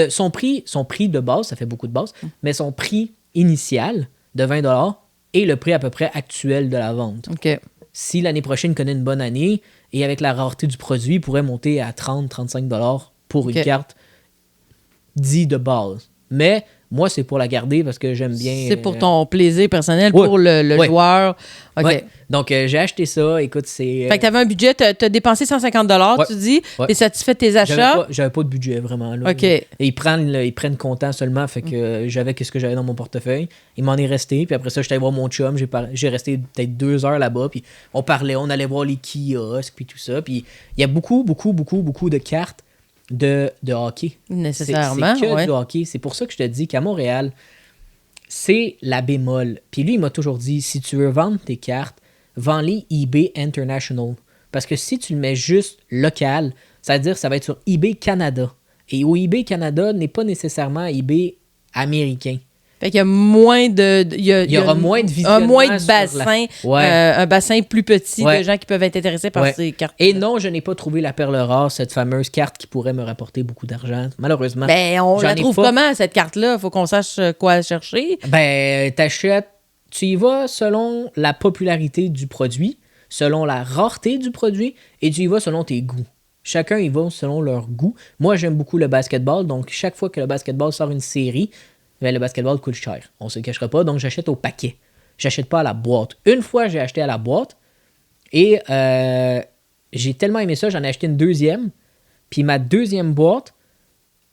[SPEAKER 1] son prix de base, ça fait beaucoup de base, mais son prix initial de 20$ est le prix à peu près actuel de la vente.
[SPEAKER 2] OK.
[SPEAKER 1] Si l'année prochaine connaît une bonne année et avec la rareté du produit, il pourrait monter à 30-35$ pour une carte dit de base. Mais moi, c'est pour la garder parce que j'aime bien...
[SPEAKER 2] C'est pour ton plaisir personnel, pour le joueur. OK.
[SPEAKER 1] Ouais. Donc, j'ai acheté ça. Écoute, c'est...
[SPEAKER 2] Fait que t'avais un budget, t'as dépensé 150$, tu dis. T'es satisfait de tes achats?
[SPEAKER 1] J'avais pas de budget, vraiment. Là.
[SPEAKER 2] OK.
[SPEAKER 1] Et ils prennent comptant seulement. Fait que j'avais ce que j'avais dans mon portefeuille. Il m'en est resté. Puis après ça, j'étais allé voir mon chum. J'ai resté peut-être 2 heures là-bas. Puis on parlait, on allait voir les kiosques, puis tout ça. Puis il y a beaucoup de cartes de hockey.
[SPEAKER 2] Nécessairement,
[SPEAKER 1] c'est que du hockey. C'est pour ça que je te dis qu'à Montréal, c'est la bémol. Puis lui, il m'a toujours dit, si tu veux vendre tes cartes, vends-les eBay International. Parce que si tu le mets juste local, ça veut dire que ça va être sur eBay Canada. Et au eBay Canada n'est pas nécessairement eBay américain.
[SPEAKER 2] Fait qu'il y a moins de... Il y
[SPEAKER 1] aura moins de visionnement.
[SPEAKER 2] Moins de bassin. Un bassin plus petit de gens qui peuvent être intéressés par ces cartes.
[SPEAKER 1] Et non, je n'ai pas trouvé la perle rare, cette fameuse carte qui pourrait me rapporter beaucoup d'argent. Malheureusement.
[SPEAKER 2] Ben, on la trouve comment, cette carte-là? Faut qu'on sache quoi chercher.
[SPEAKER 1] Ben, tu y vas selon la popularité du produit, selon la rareté du produit, et tu y vas selon tes goûts. Chacun y va selon leur goût. Moi, j'aime beaucoup le basketball, donc chaque fois que le basketball sort une série, ben, le basketball coûte cher. On se le cachera pas, donc j'achète au paquet. J'achète pas à la boîte. Une fois, j'ai acheté à la boîte, et j'ai tellement aimé ça, j'en ai acheté une deuxième, puis ma deuxième boîte,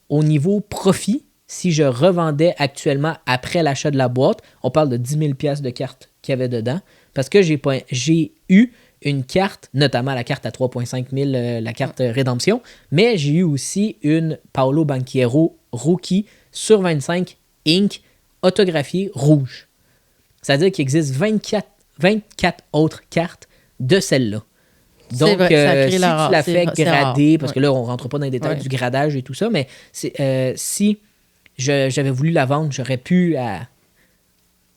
[SPEAKER 1] au niveau profit, si je revendais actuellement après l'achat de la boîte, on parle de 10 000 $ de cartes qu'il y avait dedans. Parce que j'ai eu une carte, notamment la carte à 3,5 000, la carte rédemption, mais j'ai eu aussi une Paolo Banchero Rookie sur 25 Inc. autographiée rouge. C'est-à-dire qu'il existe 24 autres cartes de celle-là. Donc,
[SPEAKER 2] vrai,
[SPEAKER 1] si tu la fais grader, parce que là, on ne rentre pas dans les détails du gradage et tout ça, mais si j'avais voulu la vendre, j'aurais pu à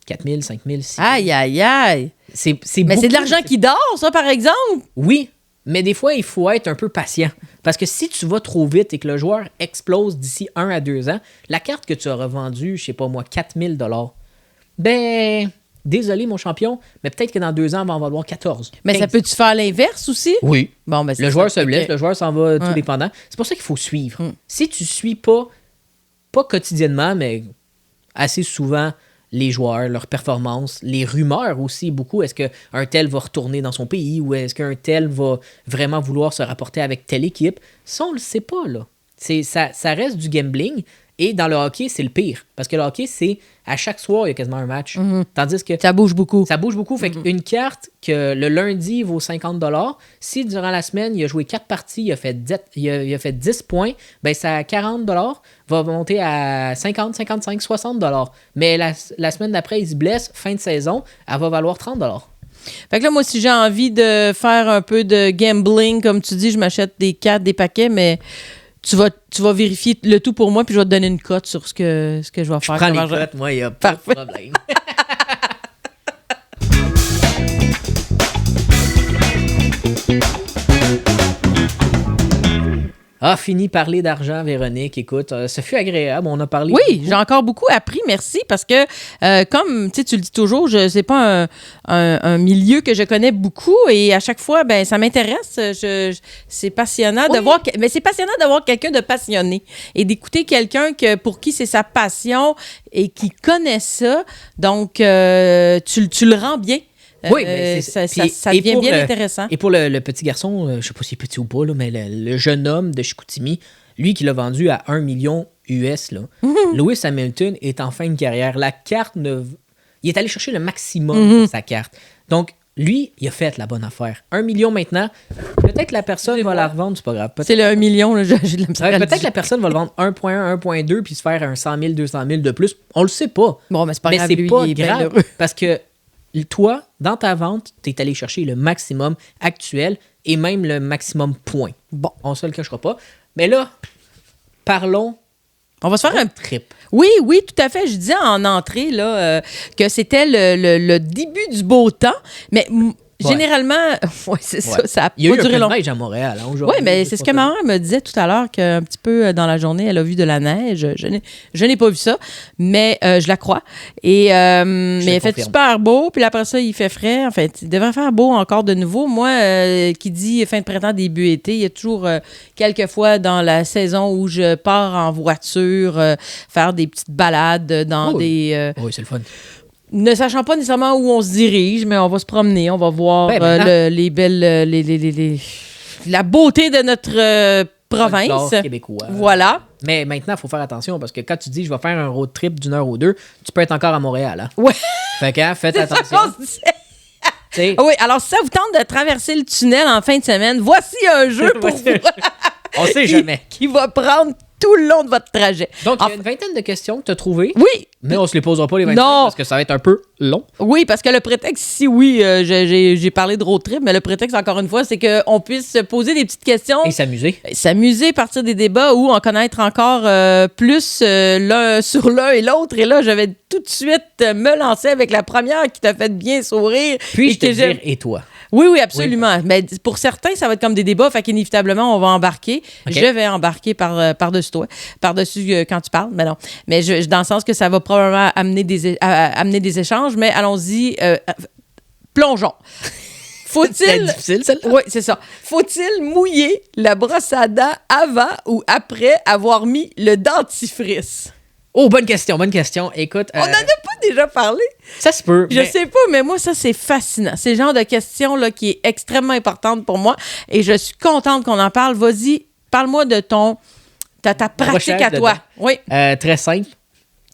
[SPEAKER 1] 4 000, 5 000, 6 000.
[SPEAKER 2] Aïe, aïe, aïe. Mais c'est de l'argent qui dort, ça, par exemple?
[SPEAKER 1] Oui, mais des fois, il faut être un peu patient. Parce que si tu vas trop vite et que le joueur explose d'ici 1 à 2 ans, la carte que tu as revendue, je sais pas moi, 4 000 $, ben, désolé mon champion, mais peut-être que dans 2 ans, elle va en valoir 14.
[SPEAKER 2] Mais
[SPEAKER 1] 15.
[SPEAKER 2] ça peut-tu faire l'inverse aussi?
[SPEAKER 1] Oui.
[SPEAKER 2] Bon, ben,
[SPEAKER 1] le joueur se blesse, le joueur s'en va tout dépendant. C'est pour ça qu'il faut suivre. Si tu suis pas quotidiennement, mais assez souvent, les joueurs, leurs performances, les rumeurs aussi beaucoup. Est-ce qu'un tel va retourner dans son pays ou est-ce qu'un tel va vraiment vouloir se rapporter avec telle équipe? Ça, on le sait pas, là. Ça reste du gambling. Et dans le hockey, c'est le pire. Parce que le hockey, c'est à chaque soir, il y a quasiment un match. Tandis que
[SPEAKER 2] ça bouge beaucoup.
[SPEAKER 1] Ça bouge beaucoup. Fait qu'une carte que le lundi vaut 50$, si durant la semaine, il a joué 4 parties, il a fait 10 points, ben ça, 40$ va monter à 50, 55, 60$. Mais la semaine d'après, il se blesse, fin de saison, elle va valoir 30$.
[SPEAKER 2] Fait que là, moi, si j'ai envie de faire un peu de gambling, comme tu dis, je m'achète des cartes, des paquets, mais... Tu vas vérifier le tout pour moi, puis je vais te donner une cote sur ce que je vais faire.
[SPEAKER 1] Je prends les cotes, moi, il n'y a pas de problème. Fini parler d'argent, Véronique. Écoute, ça fut agréable. On a parlé.
[SPEAKER 2] Oui, j'ai encore beaucoup appris, merci, parce que comme tu le dis toujours, c'est pas un milieu que je connais beaucoup et à chaque fois, ben ça m'intéresse. C'est passionnant de voir, mais c'est passionnant d'avoir quelqu'un de passionné et d'écouter quelqu'un pour qui c'est sa passion et qui connaît ça. Donc, tu le rends bien.
[SPEAKER 1] Oui, mais
[SPEAKER 2] ça devient bien intéressant.
[SPEAKER 1] Et pour le petit garçon, je ne sais pas s'il est petit ou pas, là, mais le jeune homme de Chicoutimi, lui qui l'a vendu à 1 million US, là, Lewis Hamilton est en fin de carrière. La carte, il est allé chercher le maximum de sa carte. Donc, lui, il a fait la bonne affaire. 1 million maintenant, peut-être que la personne va la revendre, c'est pas grave.
[SPEAKER 2] C'est le 1 million, là, j'ai de la misère.
[SPEAKER 1] Peut-être que la personne va le vendre 1.1, 1.2 puis se faire un 100 000, 200 000 de plus. On le sait pas.
[SPEAKER 2] Bon, mais c'est pas grave,
[SPEAKER 1] c'est
[SPEAKER 2] lui,
[SPEAKER 1] pas
[SPEAKER 2] il est
[SPEAKER 1] grave
[SPEAKER 2] bien heureux.
[SPEAKER 1] parce que toi, dans ta vente, tu es allé chercher le maximum actuel et même le maximum point. Bon, on se le cachera pas. Mais là, parlons
[SPEAKER 2] On va se faire un
[SPEAKER 1] trip.
[SPEAKER 2] Oui, tout à fait. Je disais en entrée là, que c'était le début du beau temps, mais généralement, c'est ça, ça a
[SPEAKER 1] Il y a
[SPEAKER 2] pas
[SPEAKER 1] eu
[SPEAKER 2] duré
[SPEAKER 1] un peu de
[SPEAKER 2] longtemps.
[SPEAKER 1] neige à Montréal aujourd'hui.
[SPEAKER 2] Oui, mais c'est ce que ma mère me disait tout à l'heure, qu'un petit peu dans la journée, elle a vu de la neige. Je n'ai pas vu ça, mais je la crois. Et, mais il fait super beau, puis après ça, il fait frais. En fait, il devrait faire beau encore de nouveau. Moi, qui dit fin de printemps, début été, il y a toujours quelques fois dans la saison où je pars en voiture, faire des petites balades dans des...
[SPEAKER 1] oui, c'est le fun.
[SPEAKER 2] Ne sachant pas nécessairement où on se dirige, mais on va se promener, on va voir les belles... la beauté de notre province.
[SPEAKER 1] Québécois.
[SPEAKER 2] Voilà.
[SPEAKER 1] Mais maintenant, il faut faire attention parce que quand tu dis je vais faire un road trip d'une heure ou deux, tu peux être encore à Montréal. Hein?
[SPEAKER 2] Ouais.
[SPEAKER 1] Fait que faites attention.
[SPEAKER 2] Ça qu'on se disait. Oui, alors si ça vous tente de traverser le tunnel en fin de semaine, voici un jeu pour vous.
[SPEAKER 1] On sait jamais.
[SPEAKER 2] Qui va prendre tout le long de votre trajet.
[SPEAKER 1] Donc, il y a une vingtaine de questions que tu as trouvées.
[SPEAKER 2] Oui.
[SPEAKER 1] Mais on se les posera pas les 25 parce que ça va être un peu long.
[SPEAKER 2] Oui, parce que le prétexte, j'ai parlé de road trip, mais le prétexte, encore une fois, c'est qu'on puisse se poser des petites questions.
[SPEAKER 1] Et s'amuser.
[SPEAKER 2] S'amuser, partir des débats ou en connaître encore plus l'un sur l'un et l'autre. Et là, je vais tout de suite me lancer avec la première qui t'a fait bien sourire.
[SPEAKER 1] Puis-je te dire, et toi?
[SPEAKER 2] Oui, absolument. Oui. Mais pour certains, ça va être comme des débats, fait qu'inévitablement, on va embarquer. Okay. Je vais embarquer par-dessus toi, par-dessus quand tu parles, mais non. Mais dans le sens que ça va probablement amener des échanges, mais allons-y, plongeons. Faut-il...
[SPEAKER 1] C'est difficile, celle-là?
[SPEAKER 2] Oui, c'est ça. Faut-il mouiller la brosse à dents avant ou après avoir mis le dentifrice?
[SPEAKER 1] Oh, bonne question. Écoute...
[SPEAKER 2] On n'en a pas déjà parlé?
[SPEAKER 1] Ça se peut.
[SPEAKER 2] Je sais pas, mais moi, ça, c'est fascinant. C'est le genre de question là, qui est extrêmement importante pour moi et je suis contente qu'on en parle. Vas-y, parle-moi de ta pratique à toi. Oui.
[SPEAKER 1] Très simple.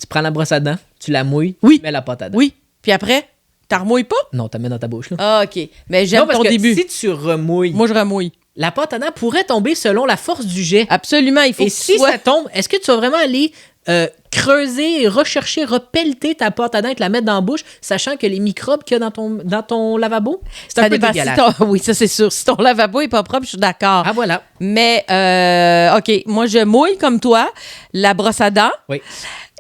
[SPEAKER 1] Tu prends la brosse à dents, tu la mouilles,
[SPEAKER 2] tu
[SPEAKER 1] mets la pâte à dents.
[SPEAKER 2] Oui. Puis après, tu la remouilles pas?
[SPEAKER 1] Non, tu la mets dans ta bouche. Là.
[SPEAKER 2] Ah, OK. Mais j'aime ton début.
[SPEAKER 1] Si tu remouilles...
[SPEAKER 2] Moi, je remouille.
[SPEAKER 1] La pâte à dents pourrait tomber selon la force du jet.
[SPEAKER 2] Absolument. Il faut
[SPEAKER 1] ça tombe, est-ce que tu vas vraiment aller creuser, rechercher, repelleter ta pâte à dents et te la mettre dans la bouche, sachant que les microbes qu'il y a dans ton lavabo, c'est un peu dégueulasse.
[SPEAKER 2] Oui, ça, c'est sûr. Si ton lavabo est pas propre, je suis d'accord.
[SPEAKER 1] Ah, voilà.
[SPEAKER 2] Mais, OK, moi, je mouille comme toi la brosse à dents.
[SPEAKER 1] Oui.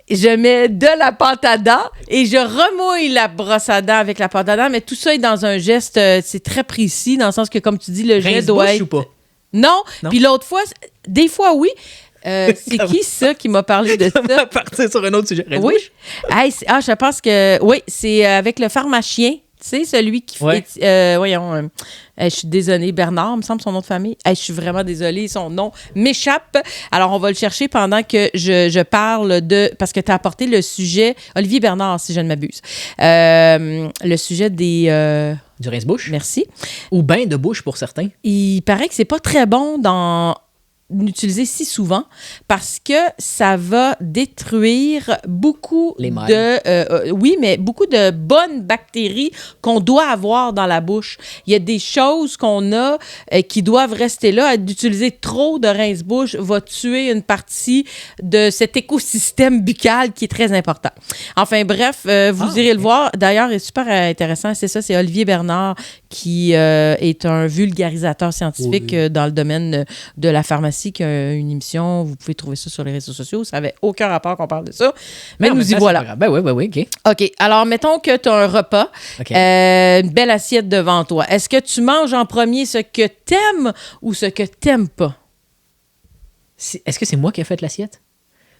[SPEAKER 2] Je mets de la pâte à dents et je remouille la brosse à dents avec la pâte à dents, mais tout ça est dans un geste, c'est très précis, dans le sens que, comme tu dis, le geste doit être...
[SPEAKER 1] ou pas?
[SPEAKER 2] Non. Puis l'autre fois, des fois, oui. C'est qui ça qui m'a parlé de ça?
[SPEAKER 1] On va partir sur un autre sujet.
[SPEAKER 2] Oui. Je pense que... Oui, c'est avec le pharmacien. Tu sais, celui qui fait... voyons, je suis désolée, Bernard, me semble son nom de famille. Je suis vraiment désolée, son nom m'échappe. Alors, on va le chercher pendant que je parle de... Parce que tu as apporté le sujet... Olivier Bernard, si je ne m'abuse. Le sujet des...
[SPEAKER 1] Du rince-bouche.
[SPEAKER 2] Merci.
[SPEAKER 1] Ou bain de bouche pour certains.
[SPEAKER 2] Il paraît que c'est pas très bon d'utiliser si souvent parce que ça va détruire beaucoup oui, mais beaucoup de bonnes bactéries qu'on doit avoir dans la bouche. Il y a des choses qu'on a qui doivent rester là. D'utiliser trop de rince-bouche va tuer une partie de cet écosystème buccal qui est très important. Enfin bref, vous irez le voir. D'ailleurs, c'est super intéressant. C'est ça, c'est Olivier Bernard qui est un vulgarisateur scientifique dans le domaine de la pharmacie, qui a une émission, vous pouvez trouver ça sur les réseaux sociaux, ça n'avait aucun rapport qu'on parle de ça, mais nous y voilà.
[SPEAKER 1] Ben oui, OK.
[SPEAKER 2] OK, alors mettons que tu as un repas, une belle assiette devant toi. Est-ce que tu manges en premier ce que t'aimes ou ce que t'aimes pas?
[SPEAKER 1] Est-ce que c'est moi qui ai fait l'assiette?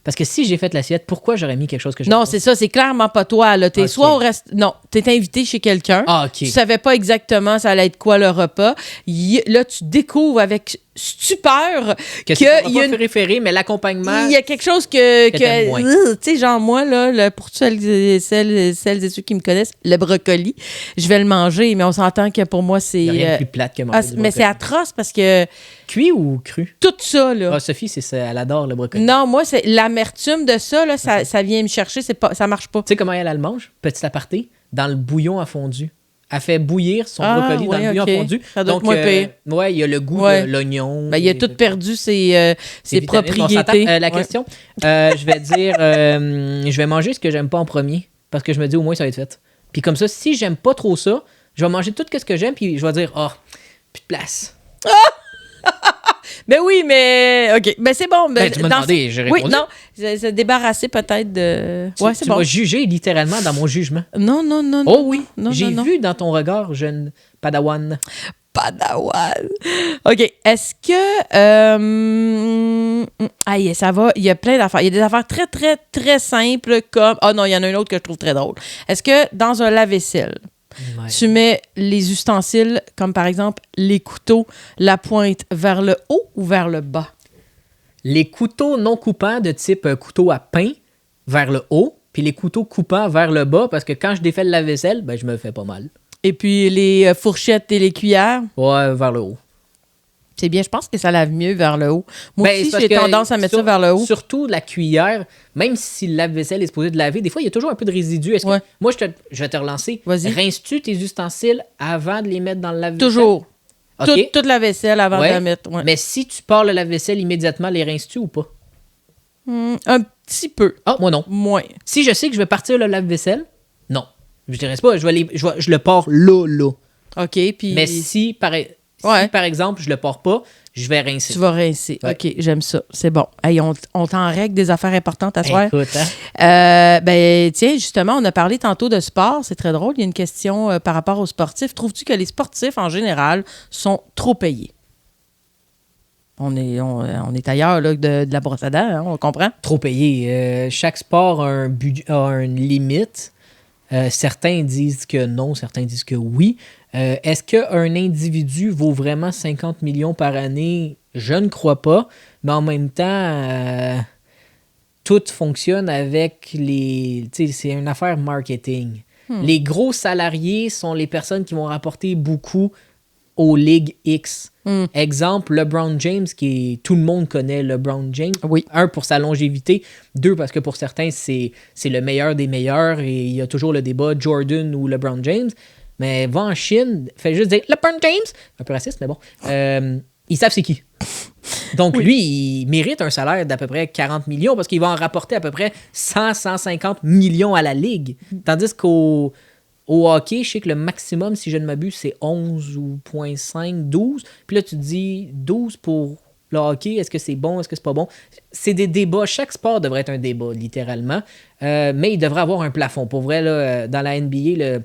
[SPEAKER 1] Parce que si j'ai fait l'assiette, pourquoi j'aurais mis quelque chose que j'aime
[SPEAKER 2] Non,
[SPEAKER 1] pas?
[SPEAKER 2] c'est ça, c'est clairement pas toi. Là. T'es soit au reste. Non, t'es invité chez quelqu'un.
[SPEAKER 1] Ah, OK.
[SPEAKER 2] Tu savais pas exactement ça allait être quoi le repas. Là, tu découvres avec stupeur
[SPEAKER 1] que c'est ton repas préféré, mais l'accompagnement...
[SPEAKER 2] Il y a quelque chose que
[SPEAKER 1] tu
[SPEAKER 2] sais, genre moi, là, pour celles et ceux qui me connaissent, le brocoli, je vais le manger, mais on s'entend que pour moi, c'est...
[SPEAKER 1] Il n'y a rien de plus plate que manger du brocoli.
[SPEAKER 2] Mais c'est atroce parce que...
[SPEAKER 1] Cuit ou cru?
[SPEAKER 2] Tout ça, là.
[SPEAKER 1] Ah, Sophie, elle adore le brocoli.
[SPEAKER 2] Non, moi, c'est l'amertume de ça, là, ça vient me chercher, ça marche pas.
[SPEAKER 1] Tu sais comment elle le mange? Petit aparté, dans le bouillon à fondu. Elle fait bouillir son brocoli dans le bouillon à fondu.
[SPEAKER 2] Ça doit être moins pire.
[SPEAKER 1] Ouais, il y a le goût de l'oignon.
[SPEAKER 2] Ben, il a tout perdu ses propriétés.
[SPEAKER 1] La question, je vais dire, je vais manger ce que j'aime pas en premier, parce que je me dis au moins ça va être fait. Puis comme ça, si j'aime pas trop ça, je vais manger tout ce que j'aime, puis je vais dire, plus de place.
[SPEAKER 2] Ben oui, mais OK. Ben c'est bon.
[SPEAKER 1] Ben, tu m'as demandé, j'ai répondu.
[SPEAKER 2] Oui, non, se débarrasser peut-être de... Ouais, c'est
[SPEAKER 1] tu
[SPEAKER 2] bon.
[SPEAKER 1] m'as jugé littéralement dans mon jugement.
[SPEAKER 2] Non.
[SPEAKER 1] Oh oui,
[SPEAKER 2] non,
[SPEAKER 1] j'ai
[SPEAKER 2] non.
[SPEAKER 1] vu dans ton regard, jeune padawan.
[SPEAKER 2] Padawan. OK. Est-ce que... Aïe, ça va. Il y a plein d'affaires. Il y a des affaires très, très, très simples comme... Ah non, il y en a une autre que je trouve très drôle. Est-ce que dans un lave-vaisselle, tu mets les ustensiles, comme par exemple les couteaux, la pointe vers le haut ou vers le bas?
[SPEAKER 1] Les couteaux non coupants de type couteau à pain vers le haut, puis les couteaux coupants vers le bas, parce que quand je défais le lave-vaisselle, ben je me fais pas mal.
[SPEAKER 2] Et puis les fourchettes et les cuillères?
[SPEAKER 1] Ouais, vers le haut.
[SPEAKER 2] C'est bien, je pense que ça lave mieux vers le haut. Moi
[SPEAKER 1] Ben,
[SPEAKER 2] aussi,
[SPEAKER 1] c'est
[SPEAKER 2] j'ai
[SPEAKER 1] parce que
[SPEAKER 2] tendance à mettre ça vers le haut.
[SPEAKER 1] Surtout la cuillère, même si le lave-vaisselle est supposé de laver, des fois, il y a toujours un peu de résidus. Est-ce que,
[SPEAKER 2] Ouais.
[SPEAKER 1] moi, je vais te relancer.
[SPEAKER 2] Vas-y.
[SPEAKER 1] Rinces-tu tes ustensiles avant de les mettre dans le lave-vaisselle?
[SPEAKER 2] Toujours.
[SPEAKER 1] OK.
[SPEAKER 2] Toute la vaisselle avant de la mettre. Ouais.
[SPEAKER 1] Mais si tu pars le lave-vaisselle immédiatement, les rinces-tu ou pas?
[SPEAKER 2] Un petit peu.
[SPEAKER 1] Ah, moi non.
[SPEAKER 2] Moins.
[SPEAKER 1] Si je sais que je vais partir le lave-vaisselle, non. Je ne rince pas, je le pars là.
[SPEAKER 2] OK, puis...
[SPEAKER 1] Mais si, par exemple, je le pars pas, je vais rincer.
[SPEAKER 2] Tu vas rincer.
[SPEAKER 1] Ouais.
[SPEAKER 2] OK, j'aime ça. C'est bon. Hey, on t'en règle des affaires importantes à soir.
[SPEAKER 1] Écoute, hein?
[SPEAKER 2] Ben, tiens, justement, on a parlé tantôt de sport. C'est très drôle. Il y a une question par rapport aux sportifs. Trouves-tu que les sportifs, en général, sont trop payés? On est ailleurs là, de la brosse à dents, hein, on comprend?
[SPEAKER 1] Trop payé. Chaque sport a une limite. Certains disent que non, certains disent que oui. Est-ce qu'un individu vaut vraiment 50 millions par année? Je ne crois pas. Mais en même temps, tout fonctionne avec les... Tu sais, c'est une affaire marketing. Les gros salariés sont les personnes qui vont rapporter beaucoup aux ligues X. Exemple, LeBron James, tout le monde connaît LeBron James.
[SPEAKER 2] Oui.
[SPEAKER 1] 1, pour sa longévité. 2, parce que pour certains, c'est le meilleur des meilleurs et il y a toujours le débat Jordan ou LeBron James. Mais va en Chine, fait juste dire LeBron James. Un peu raciste, mais bon. Ils savent c'est qui. Donc, lui, il mérite un salaire d'à peu près 40 millions parce qu'il va en rapporter à peu près 100-150 millions à la ligue. Tandis qu'au hockey, je sais que le maximum, si je ne m'abuse, c'est 11 ou 0.5, 12. Puis là, tu te dis 12 pour le hockey, est-ce que c'est bon, est-ce que c'est pas bon? C'est des débats. Chaque sport devrait être un débat, littéralement. Mais il devrait avoir un plafond. Pour vrai, là, dans la NBA,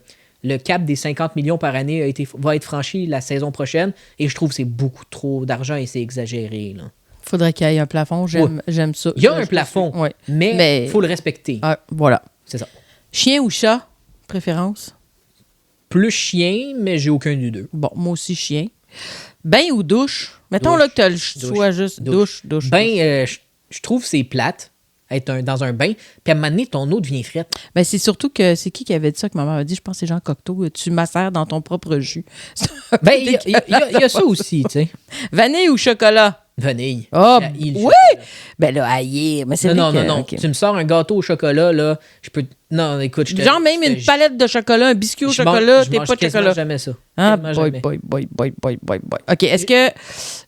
[SPEAKER 1] le cap des 50 millions par année va être franchi la saison prochaine. Et je trouve que c'est beaucoup trop d'argent et c'est exagéré. Il
[SPEAKER 2] Faudrait qu'il y ait un plafond. J'aime ça.
[SPEAKER 1] Il y a un plafond,
[SPEAKER 2] ouais.
[SPEAKER 1] mais il faut le respecter.
[SPEAKER 2] Voilà.
[SPEAKER 1] C'est ça.
[SPEAKER 2] Chien ou chat, préférence?
[SPEAKER 1] Plus chien, mais j'ai aucun des deux.
[SPEAKER 2] Bon, moi aussi, chien. Bain ou douche? Mettons là que tu as le choix juste douche.
[SPEAKER 1] Bain, je trouve que c'est plate, être dans un bain. Puis à un moment donné, ton eau devient frette.
[SPEAKER 2] Ben, c'est surtout que c'est qui avait dit ça que ma mère a dit? Je pense que c'est Jean Cocteau. Tu macères dans ton propre jus.
[SPEAKER 1] Ben, il y a ça aussi, tu sais.
[SPEAKER 2] Vanille ou chocolat?
[SPEAKER 1] Vanille.
[SPEAKER 2] Ah,
[SPEAKER 1] Oui!
[SPEAKER 2] chocolat. Ben là, aïe, mais c'est
[SPEAKER 1] Non.
[SPEAKER 2] okay.
[SPEAKER 1] Tu me sors un gâteau au chocolat, là, je peux... Non, écoute, je te...
[SPEAKER 2] Genre même une palette de chocolat, un biscuit au chocolat, t'es pas de chocolat.
[SPEAKER 1] Jamais ça.
[SPEAKER 2] Ah,
[SPEAKER 1] Jamais.
[SPEAKER 2] boy. OK, est-ce que...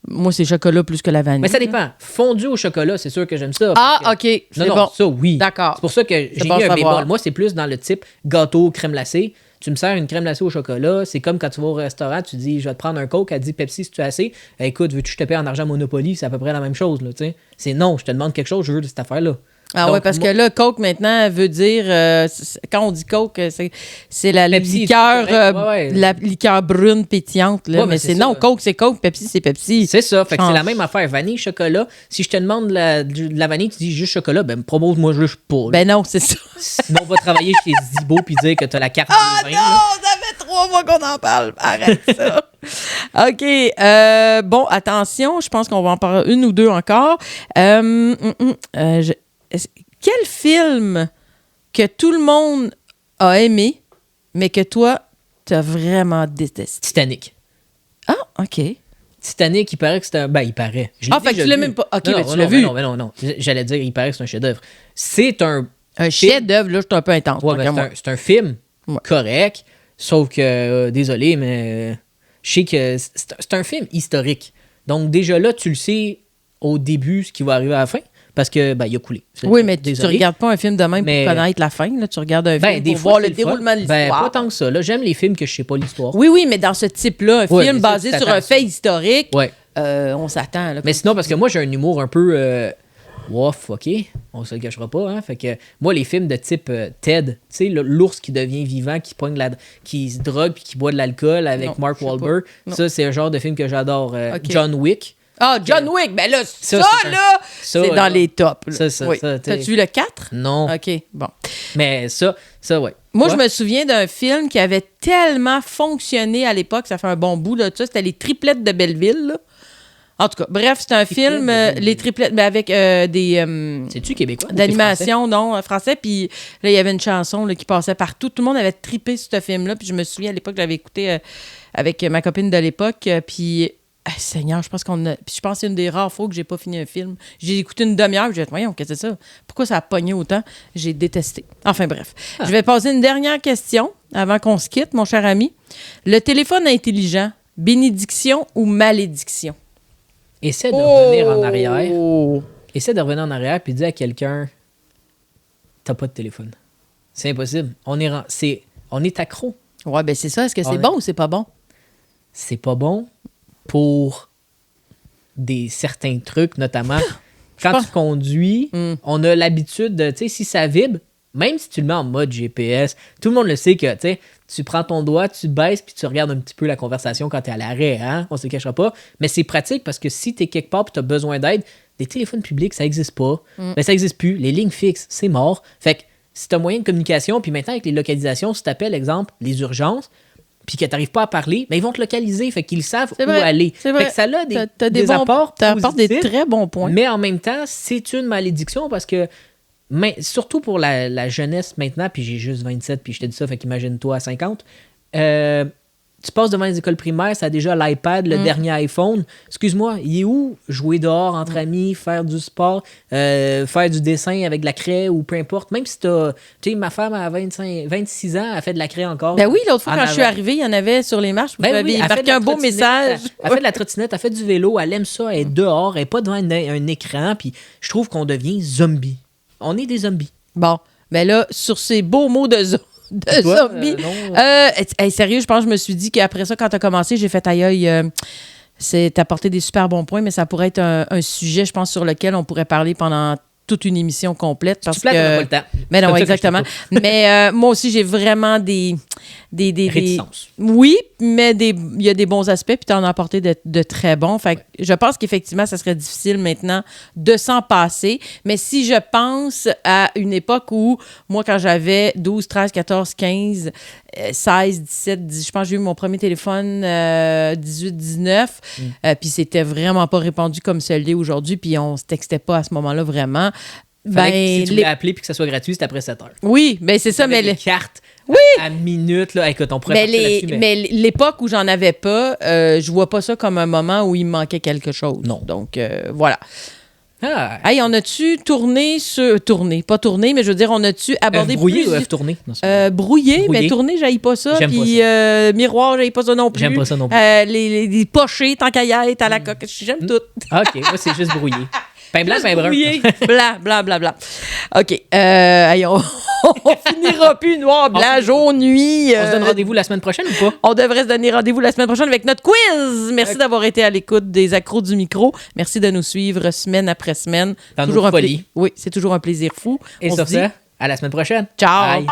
[SPEAKER 2] Moi, c'est chocolat plus que la vanille.
[SPEAKER 1] Mais ça dépend. Fondu au chocolat, c'est sûr que j'aime ça.
[SPEAKER 2] OK, c'est
[SPEAKER 1] Non,
[SPEAKER 2] bon.
[SPEAKER 1] ça, oui.
[SPEAKER 2] D'accord.
[SPEAKER 1] C'est pour ça que j'ai mis un bémol. Moi, c'est plus dans le type gâteau, crème glacée. Tu me sers une crème glacée au chocolat, c'est comme quand tu vas au restaurant, tu dis, je vais te prendre un Coke, elle dit Pepsi si tu as assez. Écoute, veux-tu que je te paie en argent Monopoly? C'est à peu près la même chose, là, tu sais. C'est non, je te demande quelque chose, je veux de cette affaire-là.
[SPEAKER 2] Ah ouais, parce que là, Coke, maintenant, veut dire... quand on dit Coke, c'est la
[SPEAKER 1] Pepsi,
[SPEAKER 2] liqueur,
[SPEAKER 1] ouais.
[SPEAKER 2] la liqueur brune pétillante. Là,
[SPEAKER 1] Ouais,
[SPEAKER 2] mais
[SPEAKER 1] c'est
[SPEAKER 2] non,
[SPEAKER 1] ça.
[SPEAKER 2] Coke, c'est Coke, Pepsi, c'est Pepsi.
[SPEAKER 1] C'est ça, fait que c'est la même affaire. Vanille, chocolat. Si je te demande de la vanille, tu dis juste chocolat, ben propose-moi juste pas. Là.
[SPEAKER 2] Ben non, c'est ça.
[SPEAKER 1] Sinon, on va travailler chez Zibo puis dire que t'as la carte des vins. Là.
[SPEAKER 2] ça fait 3 mois qu'on en parle. Arrête ça. OK. Bon, attention, je pense qu'on va en parler une ou deux encore. Quel film que tout le monde a aimé, mais que toi, t'as vraiment détesté?
[SPEAKER 1] Titanic.
[SPEAKER 2] Ah, OK.
[SPEAKER 1] Titanic, il paraît que c'est un... Ben, il paraît.
[SPEAKER 2] Fait que tu l'as même pas... OK,
[SPEAKER 1] non,
[SPEAKER 2] mais tu l'as vu.
[SPEAKER 1] Non. J'allais dire, il paraît que c'est un chef-d'œuvre. C'est un...
[SPEAKER 2] Un chef-d'œuvre, là, je suis un peu intense.
[SPEAKER 1] Ouais, ben, c'est un film correct, sauf que, désolé, mais je sais que c'est un film historique. Donc, déjà là, tu le sais au début ce qui va arriver à la fin, parce que, ben, il a coulé.
[SPEAKER 2] Oui, mais tu regardes pas un film de même pour connaître la fin. Là. Tu regardes un film pour voir le déroulement de l'histoire.
[SPEAKER 1] Ben, pas tant que ça. Là, j'aime les films que je sais pas l'histoire.
[SPEAKER 2] Oui, mais dans ce type-là, un film basé sur un fait historique, on s'attend. Là,
[SPEAKER 1] Mais sinon, parce que moi, j'ai un humour un peu... Wouf, OK, on se le cachera pas, hein. Fait que moi, les films de type Ted, tu sais, l'ours qui devient vivant, qui se drogue puis qui boit de l'alcool avec
[SPEAKER 2] Non,
[SPEAKER 1] Mark
[SPEAKER 2] je sais
[SPEAKER 1] Wahlberg,
[SPEAKER 2] pas.
[SPEAKER 1] ça, c'est un genre de film que j'adore.
[SPEAKER 2] OK.
[SPEAKER 1] John Wick.
[SPEAKER 2] Ah, John Wick! Ben là, ça
[SPEAKER 1] c'est
[SPEAKER 2] là,
[SPEAKER 1] ça,
[SPEAKER 2] c'est dans les tops. Là.
[SPEAKER 1] Ça,
[SPEAKER 2] Oui.
[SPEAKER 1] ça,
[SPEAKER 2] T'as-tu vu le 4?
[SPEAKER 1] Non.
[SPEAKER 2] OK, bon.
[SPEAKER 1] Mais ça, ouais.
[SPEAKER 2] Moi,
[SPEAKER 1] Toi?
[SPEAKER 2] je me souviens d'un film qui avait tellement fonctionné à l'époque, ça fait un bon bout, là, ça, c'était Les Triplettes de Belleville, là. En tout cas, bref, c'est un
[SPEAKER 1] Triplettes
[SPEAKER 2] film,
[SPEAKER 1] de Belleville.
[SPEAKER 2] Les Triplettes, mais avec des...
[SPEAKER 1] C'est-tu québécois? ou
[SPEAKER 2] d'animation, non, français. Puis là, il y avait une chanson là, qui passait partout. Tout le monde avait trippé sur ce film-là. Puis je me souviens, à l'époque, je l'avais écouté avec ma copine de l'époque. Puis, Seigneur, je pense Puis je pense que c'est une des rares fois que j'ai pas fini un film. J'ai écouté une demi-heure. J'ai dit, voyons, qu'est-ce que c'est ça? Pourquoi ça a pogné autant? J'ai détesté. Enfin, bref. Je vais poser une dernière question avant qu'on se quitte, mon cher ami. Le téléphone intelligent, bénédiction ou malédiction?
[SPEAKER 1] Essaie de revenir en
[SPEAKER 2] Oh!
[SPEAKER 1] arrière. Essaie de revenir en arrière puis dis à quelqu'un t'as pas de téléphone. C'est impossible. On est accro.
[SPEAKER 2] Ouais, ben c'est ça. Est-ce que c'est
[SPEAKER 1] On est-
[SPEAKER 2] bon ou c'est pas bon?
[SPEAKER 1] C'est pas bon pour certains trucs, notamment quand
[SPEAKER 2] pense-
[SPEAKER 1] tu conduis, on a l'habitude de, tu sais, si ça vibre, même si tu le mets en mode GPS, tout le monde le sait que, tu sais, tu prends ton doigt, tu baisses puis tu regardes un petit peu la conversation quand tu es à l'arrêt, hein? On se le cachera pas. Mais c'est pratique parce que si tu es quelque part et tu as besoin d'aide, des téléphones publics, ça n'existe pas. Ben, ça n'existe plus. Les lignes fixes, c'est mort. Fait que si tu as moyen de communication, puis maintenant avec les localisations, si tu appelles, exemple, les urgences, puis que tu n'arrives pas à parler, ben, ils vont te localiser. Fait qu'ils savent
[SPEAKER 2] C'est
[SPEAKER 1] où
[SPEAKER 2] vrai,
[SPEAKER 1] aller.
[SPEAKER 2] c'est vrai.
[SPEAKER 1] Fait que ça a des,
[SPEAKER 2] T'as
[SPEAKER 1] des
[SPEAKER 2] bons-
[SPEAKER 1] apports
[SPEAKER 2] t'apportes des
[SPEAKER 1] positifs,
[SPEAKER 2] très bons points.
[SPEAKER 1] mais en même temps, c'est une malédiction parce que, surtout pour la jeunesse maintenant, puis j'ai juste 27, puis je te dis ça, fait qu'imagine-toi à 50, tu passes devant les écoles primaires, ça a déjà l'iPad, le dernier iPhone. Excuse-moi, il est où jouer dehors entre amis, faire du sport, faire du dessin avec de la craie ou peu importe. Même si t'as... Tu sais, ma femme à 26 ans, elle fait de la craie encore.
[SPEAKER 2] Ben oui, l'autre fois,
[SPEAKER 1] En
[SPEAKER 2] quand je suis
[SPEAKER 1] avant.
[SPEAKER 2] arrivée, il y en avait sur les marches. Vous
[SPEAKER 1] Ben oui,
[SPEAKER 2] m'aviez
[SPEAKER 1] elle fait
[SPEAKER 2] marqué
[SPEAKER 1] de la
[SPEAKER 2] un beau
[SPEAKER 1] trottinette,
[SPEAKER 2] message.
[SPEAKER 1] Elle fait de la trottinette, elle fait du vélo, elle aime ça, elle est dehors, elle n'est pas devant un écran, puis je trouve qu'on devient zombie. On est des zombies.
[SPEAKER 2] Bon, mais là, sur ces beaux mots de
[SPEAKER 1] Toi,
[SPEAKER 2] zombie.
[SPEAKER 1] non.
[SPEAKER 2] Hey, sérieux, je pense que je me suis dit qu'après ça, quand tu as commencé, j'ai fait aïe aïe. C'est apporté des super bons points, mais ça pourrait être un sujet, je pense, sur lequel on pourrait parler pendant toute une émission complète. Parce
[SPEAKER 1] Tu plates, on n'a pas le temps.
[SPEAKER 2] Mais non,
[SPEAKER 1] Comme ça que je
[SPEAKER 2] exactement.
[SPEAKER 1] te coupe.
[SPEAKER 2] Mais moi aussi, j'ai vraiment des
[SPEAKER 1] Réticence.
[SPEAKER 2] Oui, mais il y a des bons aspects, puis tu en as apporté de très bons. Fait que je pense qu'effectivement, ça serait difficile maintenant de s'en passer. Mais si je pense à une époque où, moi, quand j'avais 12, 13, 14, 15, 16, 17, 10, je pense que j'ai eu mon premier téléphone 18, 19, puis c'était vraiment pas répandu comme ça l'est aujourd'hui, puis on se textait pas à ce moment-là vraiment.
[SPEAKER 1] Fallait que si tu voulais
[SPEAKER 2] les-
[SPEAKER 1] appeler puis que ça soit gratuit, c'était après 7 heures.
[SPEAKER 2] Oui, ben c'est ça, mais...
[SPEAKER 1] les cartes à minute, là, écoute, on pourrait
[SPEAKER 2] Mais,
[SPEAKER 1] partir là-dessus,
[SPEAKER 2] mais l'époque où j'en avais pas, je vois pas ça comme un moment où il me manquait quelque chose.
[SPEAKER 1] Non.
[SPEAKER 2] Donc, voilà.
[SPEAKER 1] Ah,
[SPEAKER 2] Hey, on a-tu tourné sur... Tourné, pas tourné, mais je veux dire, on a-tu abordé
[SPEAKER 1] brouillé
[SPEAKER 2] plus...
[SPEAKER 1] ou œuf tourné? Non, c'est pas
[SPEAKER 2] brouillé,
[SPEAKER 1] Brouillé.
[SPEAKER 2] mais tourné, j'haïs pas ça.
[SPEAKER 1] J'aime pas
[SPEAKER 2] Puis miroir, j'haïs pas ça non plus.
[SPEAKER 1] J'aime pas ça non plus.
[SPEAKER 2] Les pochés, tant qu'à y être, à la coque, j'aime tout.
[SPEAKER 1] OK, moi, c'est juste brouillé. Pain blanc, pain brun.
[SPEAKER 2] Brouillé, blanc, blanc, blanc, blanc. OK. Hey, on finira plus noir, blanc, jaune, nuit.
[SPEAKER 1] On se donne rendez-vous la semaine prochaine ou pas?
[SPEAKER 2] On devrait se donner rendez-vous la semaine prochaine avec notre quiz. Merci d'avoir été à l'écoute des accros du micro. Merci de nous suivre semaine après semaine.
[SPEAKER 1] Dans
[SPEAKER 2] Toujours
[SPEAKER 1] nos
[SPEAKER 2] un
[SPEAKER 1] folies.
[SPEAKER 2] Oui, c'est toujours un plaisir fou.
[SPEAKER 1] Et
[SPEAKER 2] On
[SPEAKER 1] sur
[SPEAKER 2] se dit
[SPEAKER 1] ça, à la semaine prochaine.
[SPEAKER 2] ciao.
[SPEAKER 1] Bye.